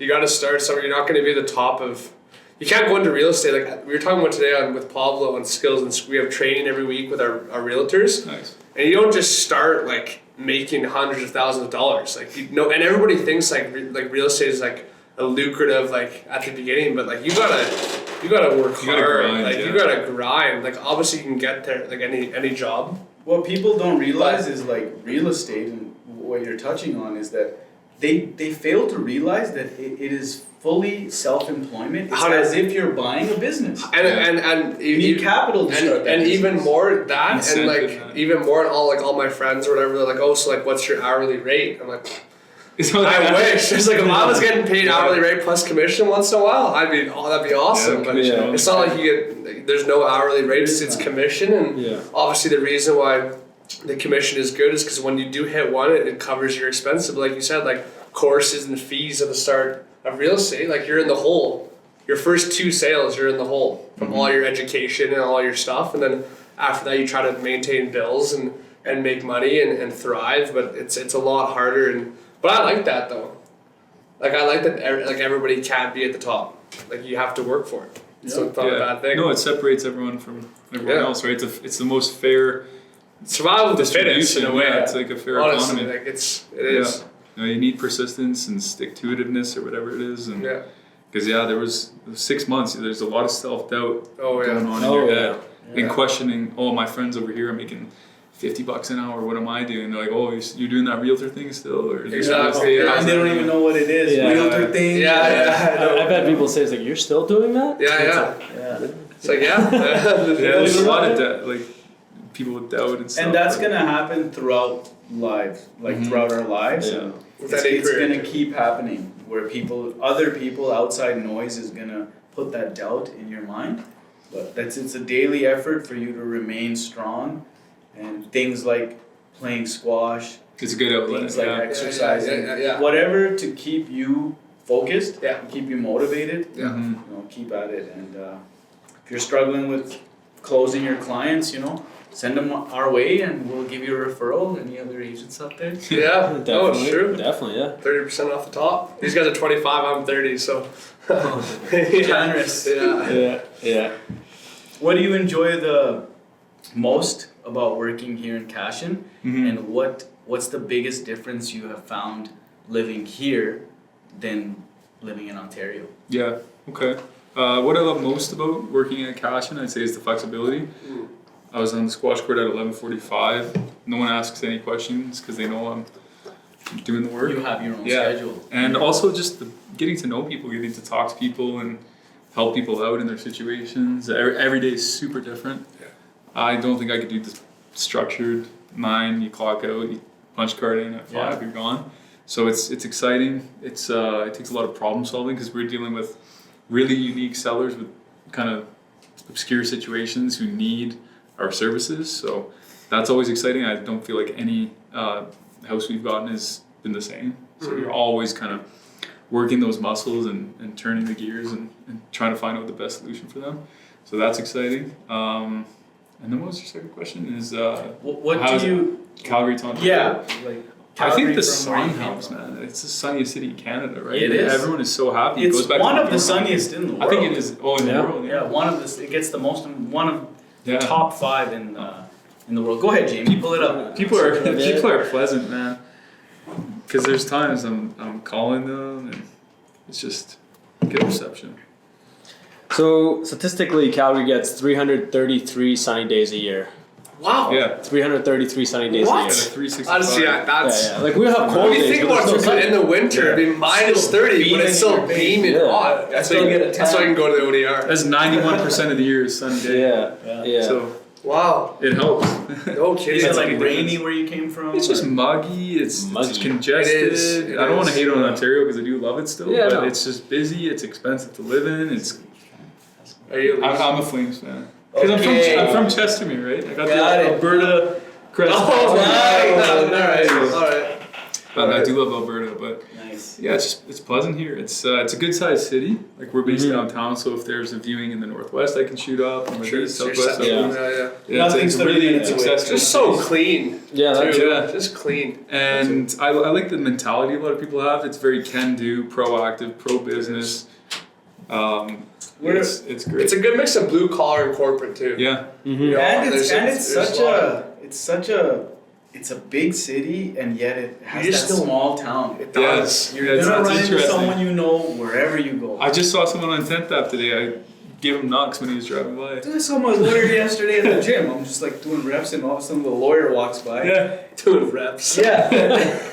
got to start somewhere. You're not going to be the top of, you can't go into real estate. Like, we were talking about today with Pablo on skills, and we have training every week with our realtors. Nice. And you don't just start, like, making hundreds of thousands of dollars. Like, you know, and everybody thinks, like real estate is, like, a lucrative, like, at the beginning, but, like, you gotta work hard. Grind, like, you gotta grind. Like, obviously you can get there, like, any job. what people don't realize is like real estate, and what you're touching on is that they fail to realize that it is fully self-employment. It's as if you're buying a business. And You need capital to start that and business. even more that, and Incentive, like man. even more, all my friends or whatever, they're like, oh, so like, what's your hourly rate? I'm like, I I wish. It's like, if I was getting paid hourly rate plus commission once in a while, that'd be awesome. But commission. it's not like you get, like, there's no hourly rates, it's commission. And obviously the reason why the commission is good is because when you do hit one, it covers your expenses. But like you said, like courses and fees at the start of real estate, like you're in the hole. Your first 2 sales, you're in the hole from all your education and all your stuff. And then after that, you try to maintain bills and make money and thrive. But it's a lot harder. But I like that though. Like I like that everybody can't be at the top. Like you have to work for it. It's not a bad thing. No, it separates everyone from everyone else, right? It's the most fair survival of the fittest in a way. Yeah, it's like a fair honestly, economy. like it is. You know, you need persistence and stick-to-itiveness or whatever it is, and because there was 6 months. There's a lot of self-doubt going on in your head and questioning. Oh, my friends over here are making $50 an hour. What am I doing? They're like, oh, you're doing that realtor thing still, or Exactly. And they don't even know what it is. Yeah. Realtor thing. I've had people say, it's like, you're still doing that? It's like there's a lot of doubt, like people with doubt and stuff. And that's gonna happen throughout lives, like throughout our lives. Yeah. It's gonna keep happening where other people, outside noise is gonna put that doubt in your mind. But it's a daily effort for you to remain strong, and things like playing squash, it's a good outlet. things like exercising, Yeah. whatever to keep you focused, keep you motivated. Yeah. Mm-hmm. You know, keep at it. And if you're struggling with closing your clients, you know, send them our way and we'll give you a referral. Any other agents out there? Yeah. No, it's true. Definitely, yeah. 30% off the top. These guys are 25. I'm 30. So Generous. Yeah. What do you enjoy the most about working here in Cashyn? And what's the biggest difference you have found living here than living in Ontario? Yeah. Okay. What I love most about working at Cashyn, I'd say, is the flexibility. I was on the squash court at 11:45. No one asks any questions because they know I'm doing the work. You have your own schedule. And also just getting to know people, getting to talk to people and help people out in their situations. Every day is super different. Yeah. I don't think I could do the structured 9, you clock out, you punch card in at 5, you're gone. So it's exciting. It takes a lot of problem solving because we're dealing with really unique sellers with kind of obscure situations who need our services. So that's always exciting. I don't feel like any house we've gotten has been the same. So you're always kind of working those muscles and turning the gears and trying to find out the best solution for them. So that's exciting. And then what was your second question? Is What how's do you? Calgary to Ontario? Yeah, like I think Calgary the from where sun you came helps, from. man. It's the sunniest city in Canada, right? It is. Everyone is so happy. It's goes back one to of the New York. sunniest in the world. I think it is. Oh, in the Yeah. world. Yeah, it gets the most. One of the Yeah. top 5 in the world. Go ahead, Jamie. Pull it up. People are pleasant, man. Because there's times I'm calling them and it's just good reception. So statistically, Calgary gets 333 sunny days a year. Wow. Yeah. 333 sunny days What? a year. 365. Honestly, that's. Yeah. Like we have cold When you days. think but about there's it, still in the winter, it'd be minus 30, but it's still beaming in your face. beaming Yeah. hot. That's why still you get a That's why you can go to the ODR. That's 91% of the year is sunny day. Yeah. So Wow. it helps. No kidding. Is it That's a like big rainy difference. where you came from? It's just or- muggy. It's Muggy. congested. It is, it I don't want to is. hate on Ontario because I do love it still. Yeah, but no. it's just busy. It's expensive to live in. Are you? I'm a Flames fan. Because Okay. I'm from Chestermere, right? I got Got the it. Alberta crest. Oh, Nice. nice. All right. I do love Alberta, but Nice. yeah, it's pleasant here. It's a good sized city. Like we're based downtown, so if there's a viewing in the northwest, I can shoot up. Or Sure, east, sure, southwest. Yeah. yeah. It's a 30 really minutes away. accessible. Just so space. clean. Yeah, that's too. Yeah. Just clean. And I like the mentality a lot of people have. It's very can-do, proactive, pro-business. It's great. It's a good mix of blue collar and corporate too. Yeah. You know, And there's such a it's a big city, and yet it has You're that still- small town. It does. You're Yeah, gonna it's run into interesting. someone you know wherever you go. I just saw someone on 10th Ave today. I gave him knocks when he was driving by. I saw my lawyer yesterday at the gym. I'm just like doing reps, and all of a sudden the lawyer walks by. Yeah. Doing reps. Yeah.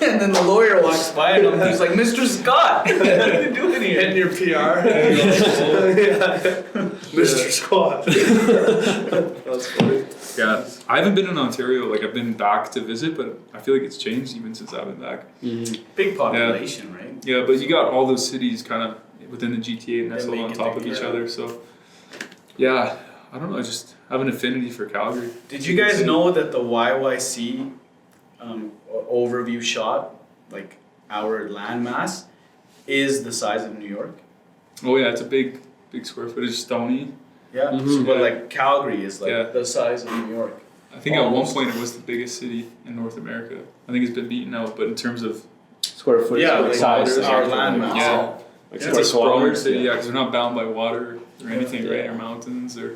And then the lawyer walks by, and I'm just like, Mr. Scott, what are you doing Hitting here? your PR. Mr. Scott. That's funny. Yeah. I haven't been in Ontario. Like I've been back to visit, but I feel like it's changed even since I've been back. Big population, right? Yeah, but you got all those cities kind of within the GTA nestled make on it top of big, each yeah. other. So yeah, I don't know. I just have an affinity for Calgary. Did you guys know that the YYC overview shot, like our landmass, is the size of New York? Oh yeah, it's a big square footage, stony. Yeah. Mhm. But like Calgary is like Yeah. the size of New York. I think at one Almost. point it was the biggest city in North America. I think it's been beaten out, but in terms of square footage. Yeah, like like size. our landmass. Yeah. Like it's square a sprawler kilometers, city, yeah, because we're not bound by water or anything, right? Yeah. Or mountains or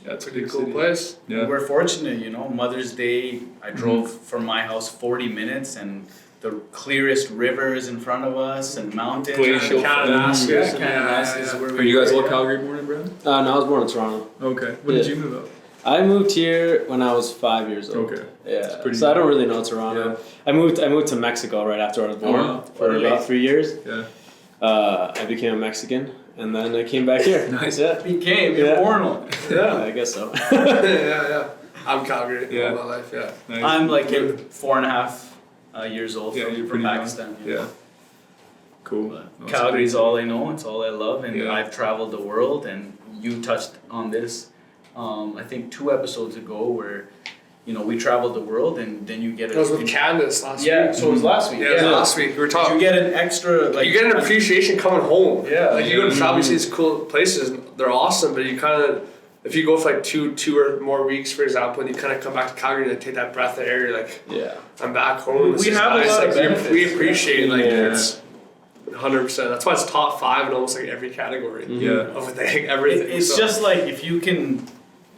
yeah, it's a Pretty big cool city. place. Yeah. We're fortunate, you know. Mother's Day, I drove from my house 40 minutes, and the clearest rivers in front of us and mountains. Glacial. Kananaskis. Yeah, and- Kananaskis is where Are we you guys were, all yeah. Calgary born and bred? No, I was born in Toronto. Okay. When did Yeah. you move up? I moved here when I was 5 years old. Okay. Yeah. pretty So I don't young. really know Toronto. I moved to Mexico right after I was born wow. for Really? about 3 years. Yeah. I became a Mexican, and then I came back here. Nice. Yeah. Became, you're Yeah. born one. Yeah, I guess so. yeah. I'm Calgary Yeah. all my life, yeah. Nice. I'm like 4.5 years old Yeah, you're from pretty young. Pakistan. Yeah. Cool. But No, it's Calgary's great. all I know. It's all I love, and Yeah. I've traveled the world. And you touched on this, I think 2 episodes ago, where we traveled the world, and then you get It was with Candace last yeah. week. So it was last week. Yeah, it was last week. We were You talking. get an extra like You get an appreciation coming home. Yeah. Like you go to travel, you see these cool places, and they're awesome, but you kind of, if you go for like two or more weeks, for example, and you kind of come back to Calgary and take that breath of air, you're like, Yeah. I'm back home. This We is have a nice. lot of Like, benefits. we appreciate like Yeah. it's 100%. That's why it's top 5 in almost like every category Yeah. of everything. It's So, just like if you can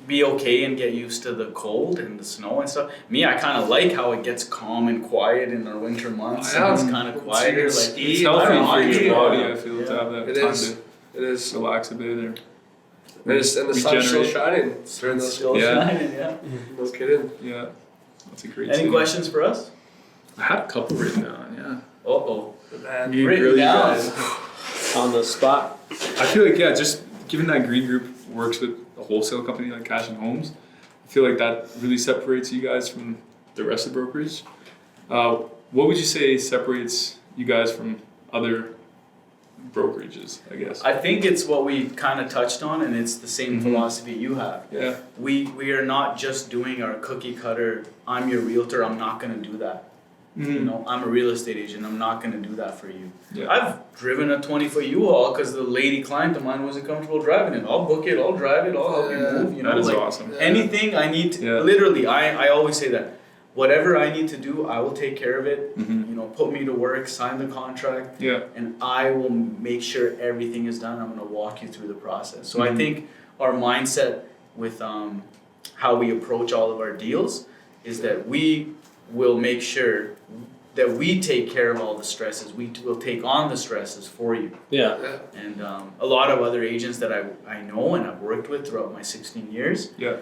be okay and get used to the cold and the snow and stuff. Me, I kind of like how it gets calm and quiet in our winter months. Yeah. And it's kind of So you quieter. can Like ski It's and healthy I don't for know, your yeah. body, I feel, to Yeah. have that It time is. It is. to relax a bit or And the sun's still regenerate. shining during those. still Yeah. shining, yeah. No kidding. yeah. That's a great Any city. questions for us? I had a couple written down, yeah. Uh-oh. Man. You Written really down. guys. On the spot. I feel like, yeah, just given that Green Group works with a wholesale company like Cashyn Homes, I feel like that really separates you guys from the rest of the brokerage. What would you say separates you guys from other brokerages, I guess? I think it's what we kind of touched on, and it's the same philosophy you have. Yeah. We are not just doing our cookie cutter, I'm your realtor, I'm not going to do that. You know, I'm a real estate agent. I'm not going to do that for you. Yeah. I've driven a 20-foot U-Haul because the lady client of mine wasn't comfortable driving it. I'll book it. I'll drive it. I'll help you move. You know, That is like awesome. anything I need to. Yeah. Literally, I always say that. Whatever I need to do, I will take care of it. Mhm. You know, put me to work, sign the contract, Yeah. and I will make sure everything is done. I'm going to walk you through the process. So I Mhm. think our mindset with how we approach all of our deals is that we will make sure that we take care of all the stresses. We will take on the stresses for you. Yeah. And a lot of other agents that I know and I've worked with throughout my 16 years, Yeah.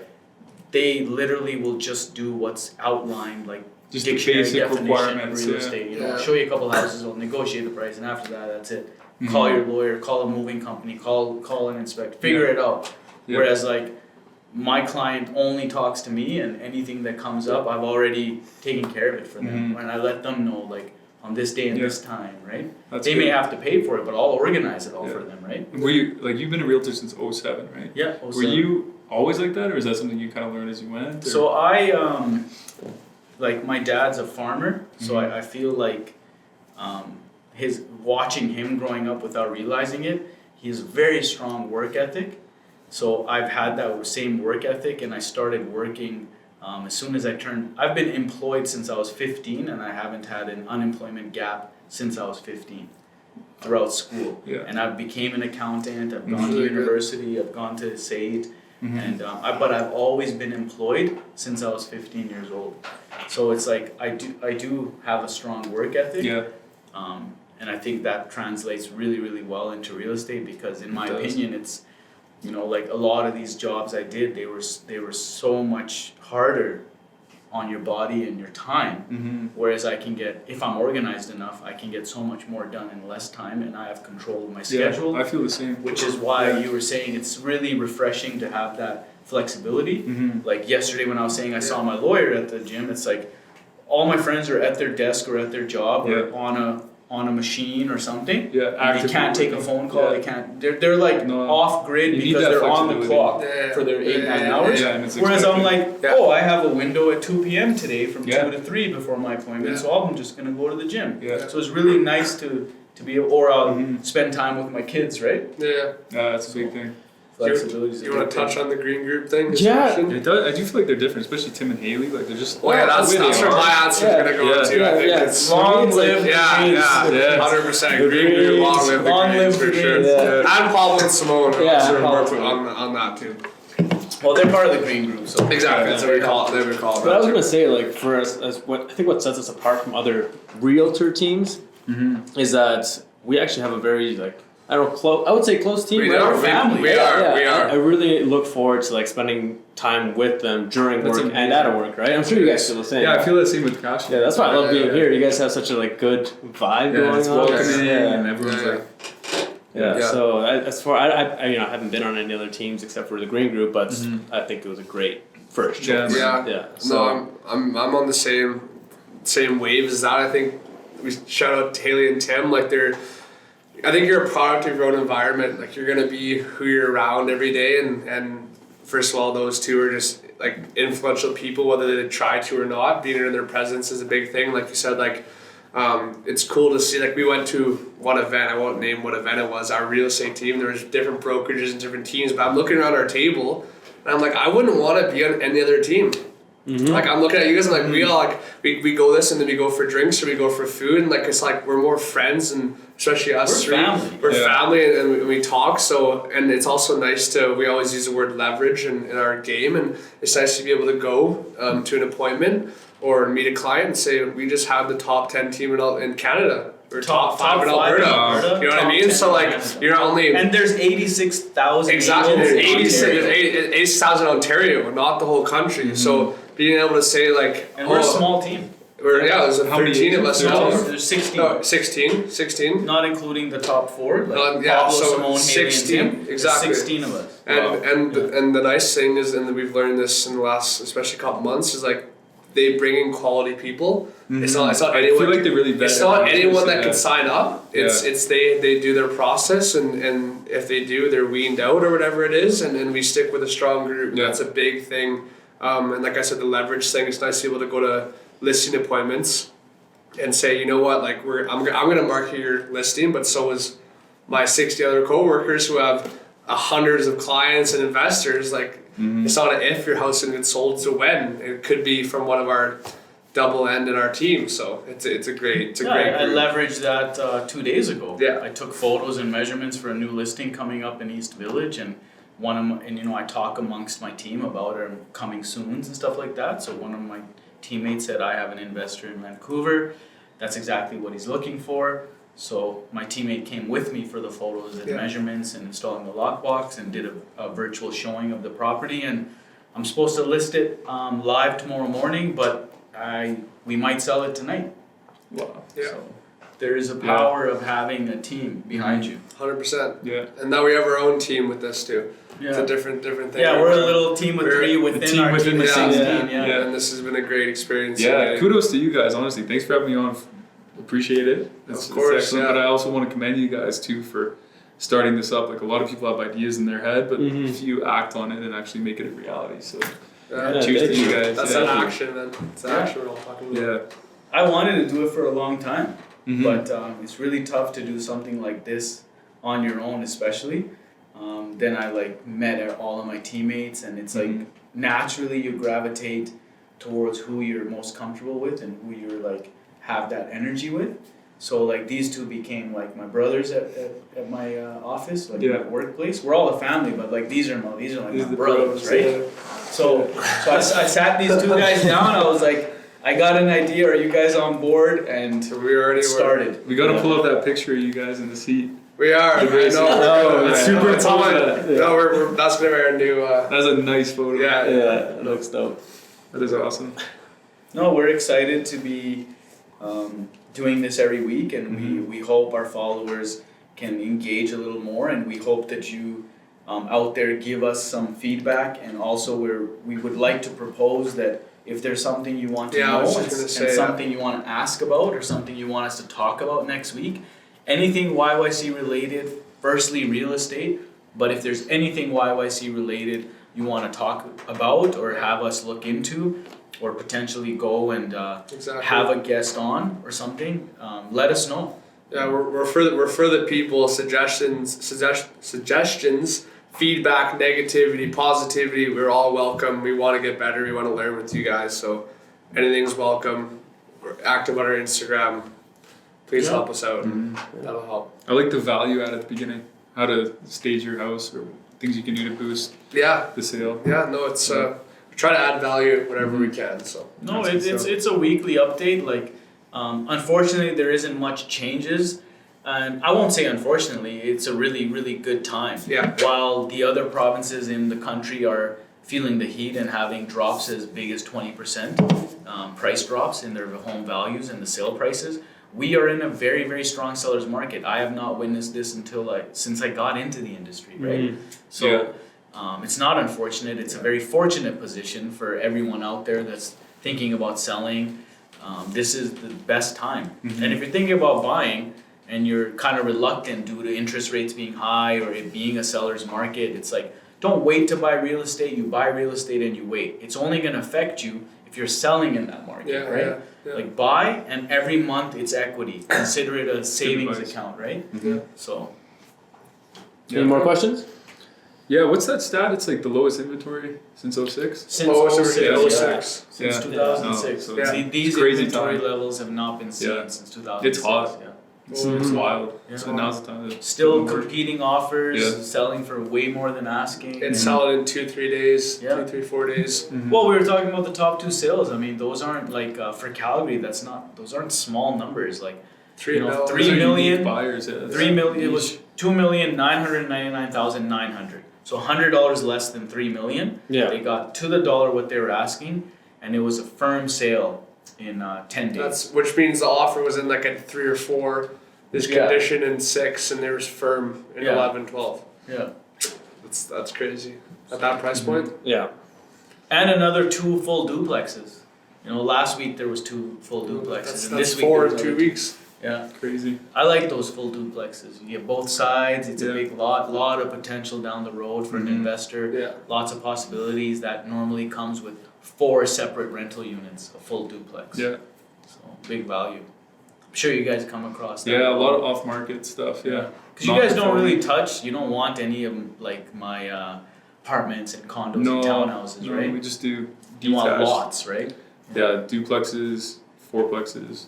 they literally will just do what's outlined, like Just the dictionary basic definition requirements, of real yeah. estate. You know, Yeah. show you a couple houses, we'll negotiate the price, and after that, that's it. Mhm. Call your lawyer, call a moving company, call an inspector, figure Yeah. it out. Yeah. Whereas like my client only talks to me, and anything that comes up, I've already taken care of it for them, Mhm. and I let them know like on this day and Yeah. this time, right? That's They may good. have to pay for it, but I'll organize it all Yeah. for them, right? Were you like you've been a realtor since 07, right? Yeah. Were you always like that, or is that something you kind of learned as you went? Or? So I like my dad's a farmer, so Mhm. I feel like his watching him growing up without realizing it, he has a very strong work ethic. So I've had that same work ethic, and I started working as soon as I turned. I've been employed since I was 15, and I haven't had an unemployment gap since I was 15 throughout school. Yeah. And I became an accountant. I've gone to Really good. university. I've gone to SAIT. Mhm. And but I've always been employed since I was 15 years old. So it's like I do have a strong work ethic. Yeah. And I think that translates really, really well into real estate because in my It does. opinion it's, you know, like a lot of these jobs I did, they were so much harder on your body and your time. Mm-hmm. Whereas I can get, if I'm organized enough, I can get so much more done in less time, and I have control of my schedule. Yeah, I feel the same. Which is why Yeah. you were saying it's really refreshing to have that flexibility. Mm-hmm. Like yesterday when I was saying I saw my lawyer at the gym, it's like all my friends are at their desk or at their job or on a machine or something. Yeah, And they actively can't take a working. phone call. Yeah. They can't. They're like No. off grid You need because that they're on the flexibility. clock Yeah. for their 8-9 Yeah. hours. Yeah, and it's Whereas I'm expected. like, Yeah. oh, I have a window at 2 p.m. today from Yeah. 2 to 3 before my appointment, Yeah. so I'm just gonna go to the gym. Yeah. So it's really nice to be able, or I'll Mhm. spend time with my kids, right? Yeah. That's a big thing. Flexibility is a You big want to touch thing. on the green group thing? Yeah. discussion? It does. I do feel like they're different, especially Tim and Haley. Like they're just. Well, yeah, that's the way where they are. my answer's Yeah. gonna go Yeah. to. I think Yeah. it's Long live the yeah, Greens. yeah, Yeah. 100%. The Green group, long Greens. live the Long Greens live for the sure. Greens. Yeah. And Paul and Simone, Yeah, sure Paul. worked with on that too. Well, they're part of the green group, so Exactly, that's what we call it. They would call it. But I was that gonna say, like, for us, as what I think what sets us apart from other realtor teams Mm-hmm. is that we actually have a very like I don't know, close. I would say close team. We right? are, We're family. we are, we I are. really look forward to like spending time with them during That's work and amazing. out of work. Right? I'm sure you guys feel the same. Yeah, I feel the same with Cashyn. Yeah, that's why I love being Yeah. here. You guys have such a like good vibe Yeah, going it's on. welcoming, Yeah. and everyone's Yeah. like, Yeah, Yeah. so as far I you know I haven't been on any other teams except for the green group, but Mhm. I think it was a great first Yeah. choice. Yeah. Yeah. So No, I'm on the same wave as that. I think we shout out to Haley and Tim. Like I think you're a product of your own environment. Like you're gonna be who you're around every day, and first of all, those two are just like influential people, whether they try to or not. Being in their presence is a big thing. Like you said, like it's cool to see. Like we went to one event. I won't name what event it was. Our real estate team. There was different brokerages and different teams. But I'm looking around our table, and I'm like, I wouldn't want to be on any other team. Like I'm looking at you guys, and like we all like we go this and then we go for drinks or we go for food, and like it's like we're more friends, and especially us We're three, family. we're Yeah. family, and we talk. So and it's also nice to we always use the word leverage in our game, and it's nice to be able to go to an appointment or meet a client and say we just have the top 10 team in Canada or top 5 in Alberta. You know what I top mean? 10 So like in Canada. you're not only And there's 86,000 exactly agents there's in Ontario. 80,000 in Ontario, not the whole country. So being able to say like And we're a small team. there's How many 13 of us agents? now. There's 16. No, 16. Not including the top 4, like Yeah, Pablo, so Simone, 16, Haley, and Tim. exactly. There's 16 of us. And the nice thing is, and we've learned this in the last, especially couple months, is like they bring in quality people. It's not I anyone. feel like they really vet It's not everyone. anyone that Yeah. can sign up. It's they do their process, and if they do, they're weaned out or whatever it is, and then we stick with a strong group. Yeah. That's a big thing. And like I said, the leverage thing. It's nice to be able to go to listing appointments and say, you know what, like I'm gonna market your listing, but so is my 60 other coworkers who have hundreds of clients and investors. Like it's not an if your house is gonna get sold, it's a when. It could be from one of our double end in our team, so it's a great I group. leveraged that 2 days ago. Yeah. I took photos and measurements for a new listing coming up in East Village, and I talk amongst my team about our coming soons and stuff like that. So one of my teammates said, I have an investor in Vancouver. That's exactly what he's looking for. So my teammate came with me for the photos and measurements and installing the lockbox, and did a virtual showing of the property. And I'm supposed to list it live tomorrow morning, but we might sell it tonight. Wow. Yeah. So there is a power of having a team behind you. 100%. Yeah. And now we have our own team with this too. Yeah. It's a different thing. Yeah, we're a little team of We're three a within team our within team of the 16. team. Yeah. And this has been a great experience. Yeah, kudos to you guys, honestly. Thanks for having me on. Appreciate it. It's course, excellent. yeah. But I also want to commend you guys too for starting this up. Like, a lot of people have ideas in their head, but if you act on it and actually make it a reality. So cheers to you guys. That's yeah. an action, man. It's an action we're all talking about. Yeah. I wanted to do it for a long time, Mhm. but it's really tough to do something like this on your own, especially. Then I met all of my teammates, and it's naturally you gravitate towards who you're most comfortable with and who you're have that energy with. So these two became my brothers at my office, my workplace. We're all a family, but these are my brothers, right? Yeah. So I sat these two guys down. I was like, I got an idea. Are you guys on board? And So we already started. We got to pull up that picture of you guys in the seat. We are. I know. It's super It's on. cool. No, we're that's gonna be our new. That's a nice photo. Yeah. It looks dope. That is awesome. No, we're excited to be doing this every week, and we hope our followers can engage a little more, and we hope that you out there give us some feedback, and also we would like to propose that if there's something you want to Yeah, I know was and, just gonna and say, something you want to ask about, or something you want us to talk about next week, anything YYC related, firstly real estate, but if there's anything YYC related you want to talk about or have us look into, or potentially go and Exactly. have a guest on or something, let us know. Yeah, we're for the people. Suggestions, feedback, negativity, positivity. We're all welcome. We want to get better. We want to learn with you guys. So anything's welcome. We're active on our Instagram. Please help us out. That'll help. I like the value add at the beginning. How to stage your house or things you can do to boost Yeah. the sale. Yeah. No, it's we try to add value whatever we can. So. No, That's good stuff. it's a weekly update. Unfortunately, there isn't much changes, and I won't say unfortunately. It's a really, really good time. Yeah. While the other provinces in the country are feeling the heat and having drops as big as 20%, price drops in their home values and the sale prices, we are in a very, very strong seller's market. I have not witnessed this since I got into the industry, right? So. It's not unfortunate. It's a very fortunate position for everyone out there that's thinking about selling. This is the best time. And if you're thinking about buying and you're kind of reluctant due to interest rates being high or it being a seller's market, it's don't wait to buy real estate. You buy real estate and you wait. It's only going to affect you if you're selling in that market, right? Yeah. Buy, and every month it's equity. Consider it a savings advice. account, right? Yeah. So. Any more questions? Yeah, what's that stat? It's the lowest inventory since 06? Since Lowest 06, ever yeah. since 06. Since Yeah. 2006. So Yeah. These crazy inventory time. levels have not been seen Yeah. since 2006. It's hot. Yeah. It's wild. Yeah. So now's the time to Still move. competing offers, Yeah. selling for way more than asking. It's selling in 2-3 days. Yeah. 2-3-4 days. Well, we were talking about the top two sales. I mean, those aren't for Calgary. Those aren't small numbers. 3 mil. 3 Those are million. unique buyers. Yeah, 3 million. It was 2,999,900. So $100 less than 3 million. Yeah. They got to the dollar what they were asking, and it was a firm sale in 10 days. Which means the offer was in a 3 or 4. This Yeah. condition in 6, and there was firm in Yeah. 11, 12. Yeah. That's crazy. At that price point. Yeah. And another 2 full duplexes. Last week there was 2 full duplexes, That's and this week 4 there in was 2 other weeks. Yeah, Crazy. I like those full duplexes. You get both sides. It's a Yeah. big lot of potential down the road for an investor. Yeah. Lots of possibilities that normally comes with 4 separate rental units, a full duplex. Yeah. So big value. sure you guys come across that. Yeah, a lot of off-market stuff. Yeah. Because you guys don't really touch. You don't want any of like my apartments and condos and townhouses, right? We just do You want detached. lots, right? Yeah, duplexes, fourplexes,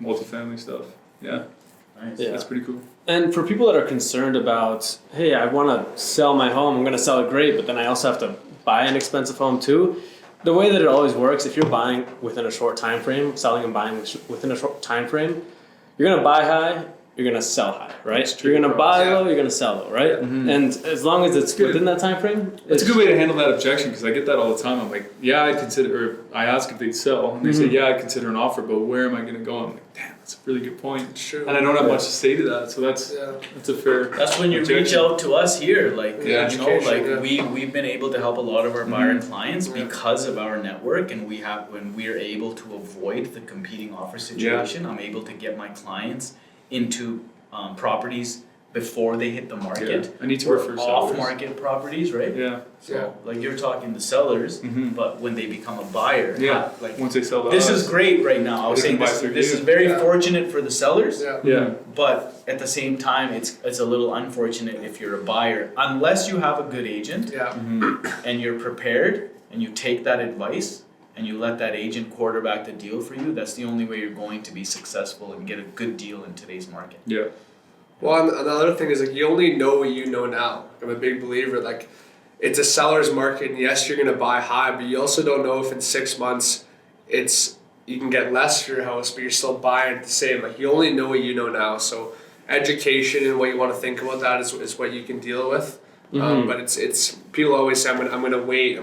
multifamily stuff. Yeah, Nice. Yeah. that's pretty cool. And for people that are concerned about, hey, I want to sell my home, I'm going to sell it great, but then I also have to buy an expensive home too. The way that it always works, if you're buying within a short time frame, selling and buying within a short time frame, you're going to buy high, you're going to sell high, right? That's true. You're going to buy Yeah. low, you're going to sell low, right? Mhm. And as long as it's good. within that time frame, It's a good way to handle that objection because I get that all the time. I'm like, yeah, I consider, or I ask if they'd sell, and they say, yeah, I consider an offer, but where am I going to go? I'm like, damn, that's a really good point. It's true. And I don't have much to say to that, so that's a fair. That's when you reach objection. out to us here, like Yeah, you know, education, like yeah. we've been able to help a lot of our buyer Mm-hmm. clients Yeah. because of our network, and when we're able to avoid the competing offer situation. I'm able to get my clients into properties before they hit the market. Yeah, I need to or refer sellers. off-market properties, right? Yeah. So like you're talking the sellers, Mhm. but when they become a buyer, Yeah. like Once they sell the this house. is great right now. I was They saying can buy this, through this you. is very Yeah. fortunate for the sellers. Yeah. Yeah. But at the same time, it's a little unfortunate if you're a buyer, unless you have a good agent Yeah. and you're prepared and you take that advice and you let that agent quarterback the deal for you. That's the only way you're going to be successful and get a good deal in today's market. Yeah. Well, and another thing is like you only know what you know now. I'm a big believer like it's a seller's market, and yes, you're gonna buy high, but you also don't know if in 6 months you can get less for your house, but you're still buying the same. Like you only know what you know now. So education and what you want to think about that is what you can deal with. But it's people always say I'm gonna wait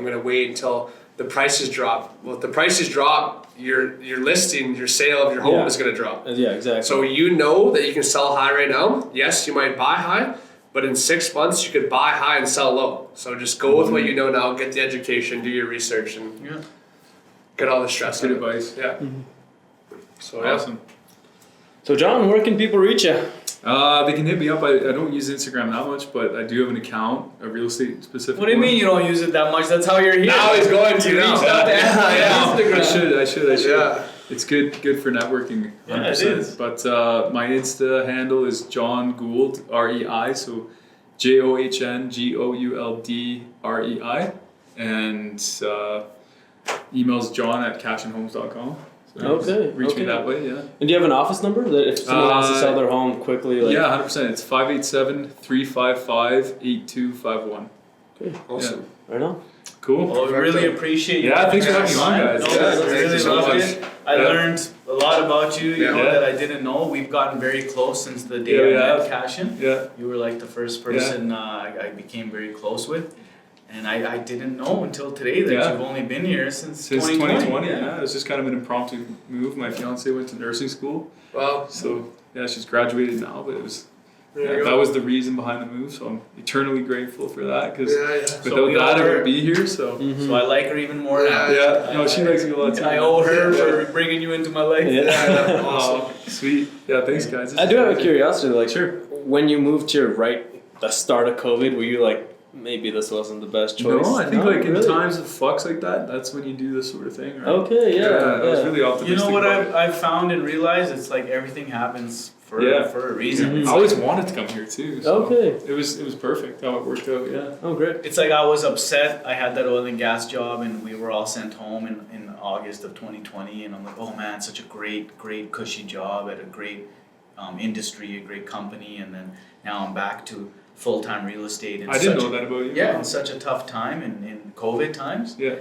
until the prices drop. Well, if the prices drop, your listing, your sale of your home Yeah. is gonna drop. yeah, exactly. So you know that you can sell high right now. Yes, you might buy high, but in 6 months you could buy high and sell low. So just go with what you know now, get the education, do your research, and Yeah. get all the stress Good out of it. advice. Yeah. So yeah. Awesome. So John, where can people reach you? They can hit me up. I don't use Instagram that much, but I do have an account, a real estate specific. What do you mean you don't use it that much? That's how you're here. Now he's going to You now. reached out to Yeah. I should. Yeah. It's good for networking. 100%. Yeah, it is. But my Insta handle is John Gould, REI, so JOHNGOULD REI, and email's john@cashynhomes.com. So Okay, reach okay. me that way. Yeah. And do you have an office number that if someone wants to sell their home quickly? Like, Yeah, 100%. It's 587-355-8251. Okay. Awesome. Right on. Cool. Well, we really appreciate you. Yeah, thanks for coming having me on, guys. No, Yeah, I thank really you so loved much. it. I Yeah. learned a lot about you, Yeah. know, Yeah. that I didn't know. We've gotten very close since the day Yeah, I we met Cashyn. Yeah. You were like the first person I became very close with. And I didn't know until today that Yeah. you've only been here since Since 2020. yeah. It was just kind of an impromptu move. My fiance went to nursing school, Well, so yeah, she's graduated now. But it was there you that go. was the reason behind the move. So I'm eternally grateful for that because Yeah. So without we that, owe I her- wouldn't be here. So So I like her even more now. Yeah. no, she likes you a lot too. I owe her Yeah. for bringing you into my life. Yeah. Awesome. Sweet. Yeah, thanks guys. I do have a curiosity. Like, Sure. when you moved here, right, the start of COVID, were you like, maybe this wasn't the best choice? No, I think like in really? times of flux like that, that's when you do this sort of thing, right? Okay, yeah. I was really optimistic. You know what about it. I've found and realized? It's like everything happens for Yeah. for a reason. Mhm. It's I like- always wanted to come here too. So Okay. It was perfect how it worked out. Yeah. Oh, great. It's like I was upset. I had that oil and gas job, and we were all sent home in August of 2020. And I'm like, oh man, such a great, cushy job at a great industry, a great company. And then now I'm back to full-time real estate. And I didn't know that about you. Yeah, in such a tough time in COVID times. Yeah.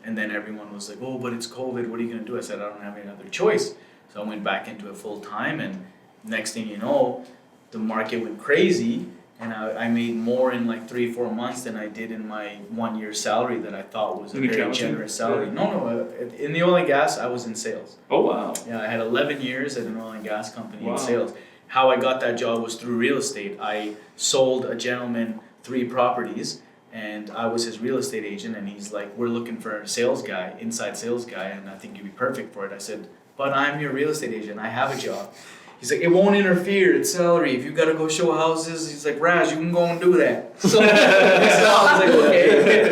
And then everyone was like, oh, but it's COVID. What are you going to do? I said, I don't have any other choice. So I went back into it full-time. And next thing you know, the market went crazy. And I made more in like 3-4 months than I did in my 1 year salary that I thought was a In very accounting? generous salary. Yeah. No, in the oil and gas, I was in sales. Oh wow. Yeah, I had 11 years at an oil and gas company Wow. in sales. How I got that job was through real estate. I sold a gentleman 3 properties, and I was his real estate agent, and he's like, we're looking for a sales guy, inside sales guy, and I think you'd be perfect for it. I said, but I'm your real estate agent. I have a job. He's like, it won't interfere, it's salary. If you gotta go show houses, he's like, Raz, you can go and do that. So I was like, okay.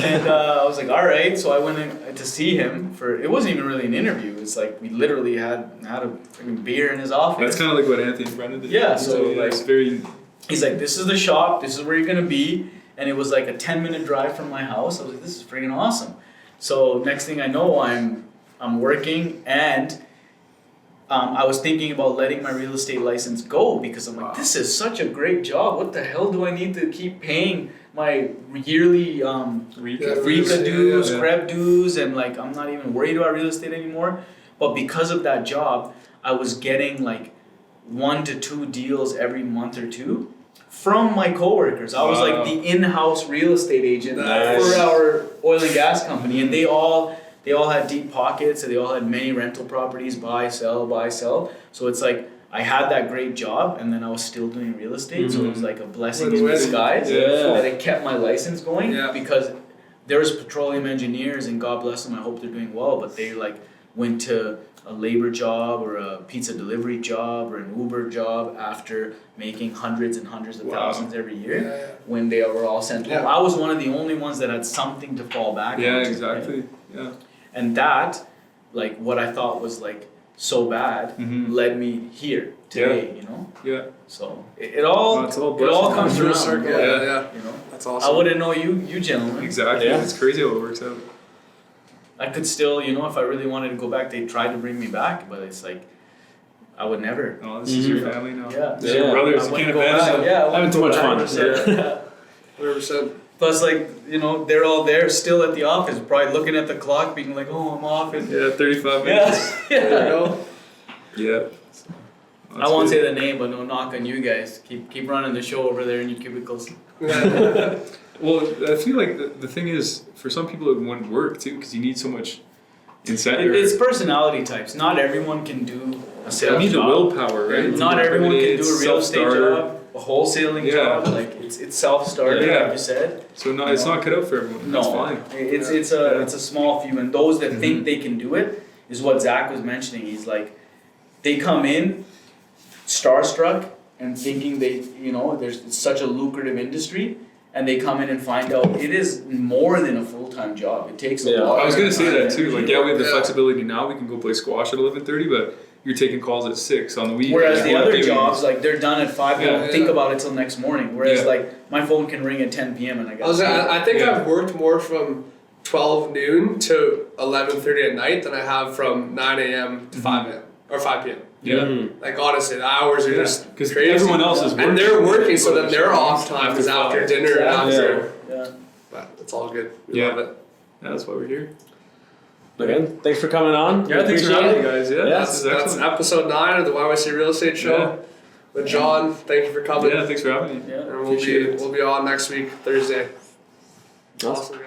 And I was like, all right. So I went in to see him it wasn't even really an interview. It's like we literally had a freaking beer in his office. That's kind of like what Anthony and Brendan did. Yeah, so like, it's very. He's like, this is the shop, this is where you're gonna be. And it was like a 10-minute drive from my house. I was like, this is freaking awesome. So next thing I know, I'm working, and I was thinking about letting my real estate license go because I'm like, this is such a great job. What the hell do I need to keep paying my yearly RECA dues, CREB dues, and like I'm not even worried about real estate anymore. But because of that job, I was getting like 1 to 2 deals every month or two from my coworkers. I was like the in-house real estate agent for our oil and gas company, and they all had deep pockets, and they all had many rental properties, buy, sell. So it's like I had that great job, and then I was still doing real estate, so it was like a blessing in disguise that it kept my license going because there was petroleum engineers, and God bless them, I hope they're doing well, but they like went to a labor job or a pizza delivery job or an Uber job after making hundreds and hundreds of thousands every year when they were all sent home. I was one of the only ones that had something to fall back on. Yeah, exactly. Right? Yeah. And that, like what I thought was like so bad, led me here today, you know? Yeah. So it all comes around. Circle. Yeah. You know? That's awesome. I wouldn't know you gentlemen. Exactly. Yeah. It's crazy how it works out. I could still, you know, if I really wanted to go back, they tried to bring me back, but it's like, I would never. Oh, this is your family now. Yeah. This is your brothers. You can't abandon them. Yeah. Having too much fun. 100%. Plus, like, you know, they're all there still at the office, probably looking at the clock, being like, oh, I'm off. And 35 minutes. yeah. There you go. Yeah. I won't say the name, but no knock on you guys. Keep running the show over there in your cubicles. Well, I feel like the thing is, for some people it wouldn't work too, because you need so much incentive. It's personality types. Not everyone can do a sales job. You need the willpower, right? Not everyone can do a real estate job, a wholesaling job. Like it's self-starter, like you said. So it's not cut out for everyone. No, that's fine. It's a small few, and those that think they can do it is what Zach was mentioning. He's like, they come in starstruck and thinking it's such a lucrative industry. And they come in and find out it is more than a full-time job. It takes a lot. I was going to say that time. too. Like, we have the flexibility now. We can go play squash at 11:30, but you're taking calls at 6 on the weekend. Whereas the other jobs, like they're done at 5. They don't think about it till next morning. Whereas like my phone can ring at 10 p.m. and I got. I think I've worked more from 12 noon to 11:30 at night than I have from 9 a.m. to 5 a.m. or 5 p.m. Yeah. Like honestly, the hours are just because crazy. Everyone else is working. And they're working, so then their off time is after dinner and after. Yeah. But it's all good. We love it. Yeah, that's why we're here. Again, thanks for coming on. Yeah, thanks for having me, guys. Yeah, that's episode 9 of the YYC Real Estate Show with John. Thank you for coming. Yeah, thanks for having me. Yeah. And we'll be on next week, Thursday. Awesome.